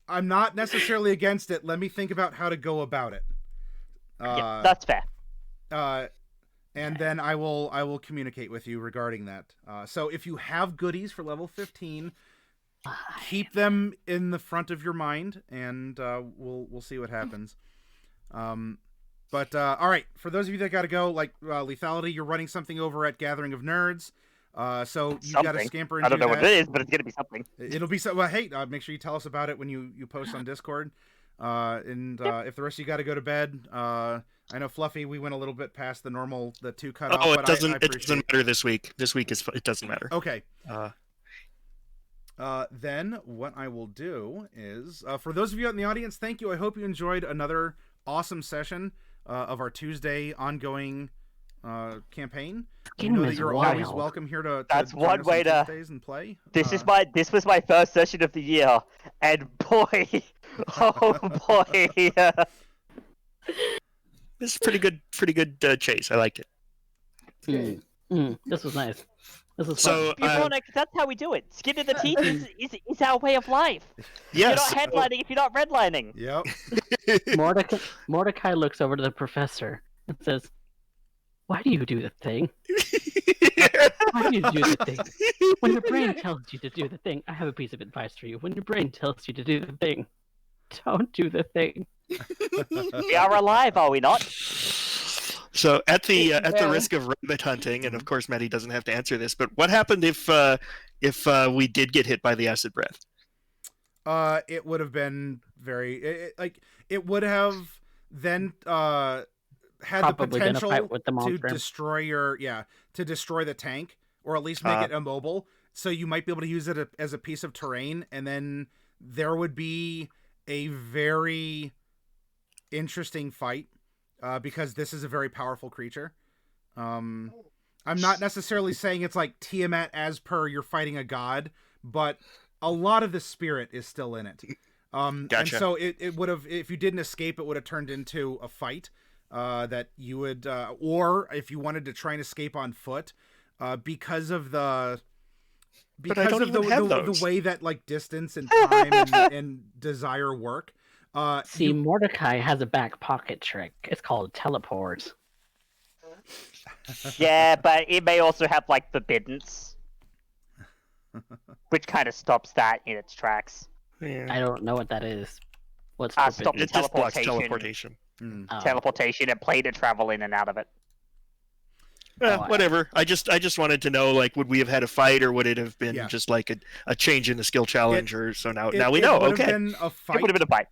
I'm not necessarily against it. Let me think about how to go about it. Yeah, that's fair. And then I will communicate with you regarding that. So if you have goodies for level 15, keep them in the front of your mind, and we'll see what happens. But all right, for those of you that got to go, like Lethality, you're running something over at Gathering of Nerds. So you got to scamper and I don't do know that. what it is, but it's gonna be something. It'll be so. Well, hey, make sure you tell us about it when you post on Discord. If the rest of you got to go to bed, I know Fluffy. We went a little bit past the 2 cutoff. Oh, but it doesn't. I It doesn't matter this week. This week it doesn't matter. Okay. Then what I will do is, for those of you out in the audience, thank you. I hope you enjoyed another awesome session of our Tuesday ongoing campaign. You know that you're always welcome here to That's join one us way on to- Tuesdays and play. This was my first session of the year, and boy, oh boy, This is pretty good chase. I liked it. This was nice. This was So, fun. that's how we do it. Skin in the teeth is our way of life. yes. You're not headlining if you're not redlining. Yep. Mordecai looks over to the professor and says, "Why do you do the thing? Why do you do the thing? When your brain tells you to do the thing, I have a piece of advice for you. When your brain tells you to do the thing, don't do the thing." We are alive, are we not? So at the Yeah. risk of rabbit hunting, and of course Maddie doesn't have to answer this, but what happened if we did get hit by the acid breath? It would have been it would have then had the Probably gonna potential fight with the to monster. destroy the tank, or at least make it immobile. So you might be able to use it as a piece of terrain, and then there would be a very interesting fight because this is a very powerful creature. I'm not necessarily saying it's like Tiamat as per you're fighting a god, but a lot of the spirit is still in it. And Gotcha. so it would have, if you didn't escape, it would have turned into a fight that you would, or if you wanted to try and escape on foot, because of the way that like distance and time and desire work. See, Mordecai has a back pocket trick. It's called teleport. Yeah, but it may also have like forbiddance, which kind of stops that in its tracks. Yeah. I don't know what that is. What's Stop forbidden? It just blocks teleportation. teleportation. Oh. Teleportation and play to travel in and out of it. Whatever. I just wanted to know, like, would we have had a fight, or would it have been Yeah. just like a change in the skill challenge, or so now we It know. would have Okay. been a fight. It would have been a fight.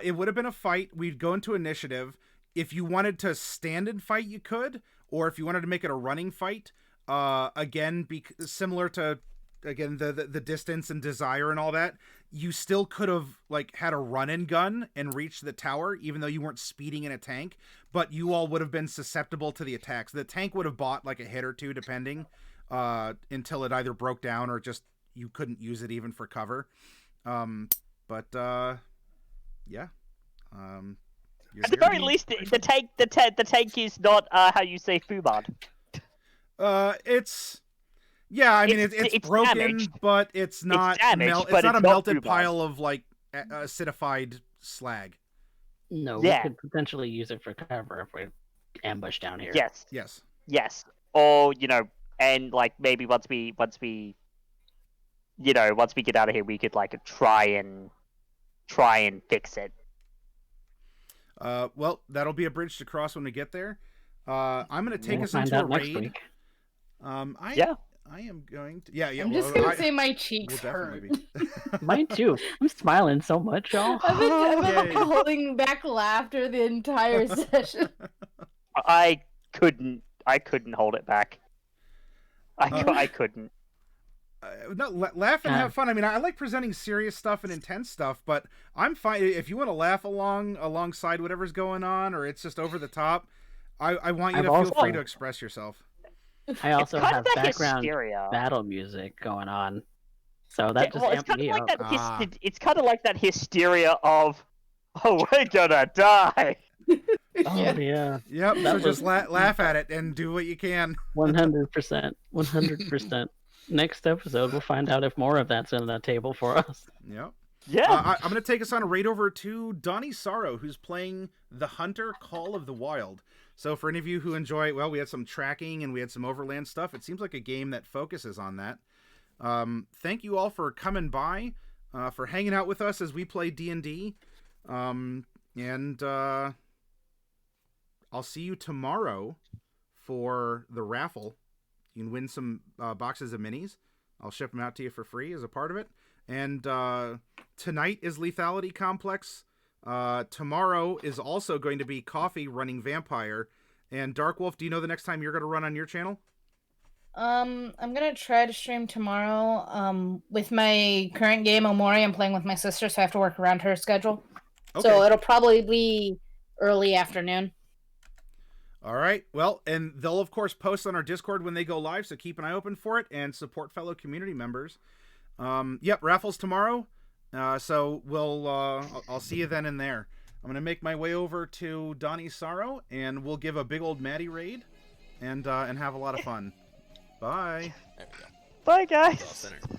It would have been a fight. We'd go into initiative. If you wanted to stand and fight, you could, or if you wanted to make it a running fight, again, similar to the distance and desire and all that, you still could have like had a run and gun and reached the tower, even though you weren't speeding in a tank. But you all would have been susceptible to the attacks. The tank would have bought like a hit or two, depending, until it either broke down or just you couldn't use it even for cover. Yeah. At the very least, the tank is not how you say fumad. It's I mean it's broken, damaged. but it's not damaged, but it's not a it's not melted fumad. pile of like acidified slag. No, Yeah. we could potentially use it for cover if we ambush down here. Yes. Or and like maybe once we get out of here, we could like try and fix it. Well, that'll be a bridge to cross when we get there. I'm going to take We'll us find into a out next raid. week. I am going to. Yeah. I'm just gonna say my cheeks we'll hurt. definitely be. Mine too. I'm smiling so much, y'all. I've been Yay. holding back laughter the entire session. I couldn't hold it back. I couldn't. Laugh and have fun. I mean, I like presenting serious stuff and intense stuff, but I'm fine if you want to laugh alongside whatever's going on, or it's just over the top. I want you to feel free to express yourself. I also kind have of that background hysteria. battle music going on, so that just it's amped kind me of like up. that. It's kind of like that hysteria of, oh, we're gonna die. Oh yeah, Yep. That So was- just laugh at it and do what you can. 100%, 100%. Next episode, we'll find out if more of that's on the table for us. Yep. Yeah. I'm going to take us on a raid over to Donnie Sorrow, who's playing The Hunter Call of the Wild. So for any of you who enjoy, well, we had some tracking and we had some overland stuff. It seems like a game that focuses on that. Thank you all for coming by, for hanging out with us as we play D&D. And I'll see you tomorrow for the raffle. You can win some boxes of minis. I'll ship them out to you for free as a part of it. And tonight is Lethality Complex. Tomorrow is also going to be Coffee running Vampire. And Dark Wolf, do you know the next time you're going to run on your channel? I'm gonna try to stream tomorrow. With my current game, Omori, I'm playing with my sister, so I have to work around her schedule. Okay. So it'll probably be early afternoon. All right. Well, and they'll, of course, post on our Discord when they go live, so keep an eye open for it and support fellow community members. Yep, raffles tomorrow. So we'll I'll see you then and there. I'm going to make my way over to Donnie Sorrow, and we'll give a big old Maddie raid and have a lot of fun. Bye. There we go. Bye, It's all guys. centered.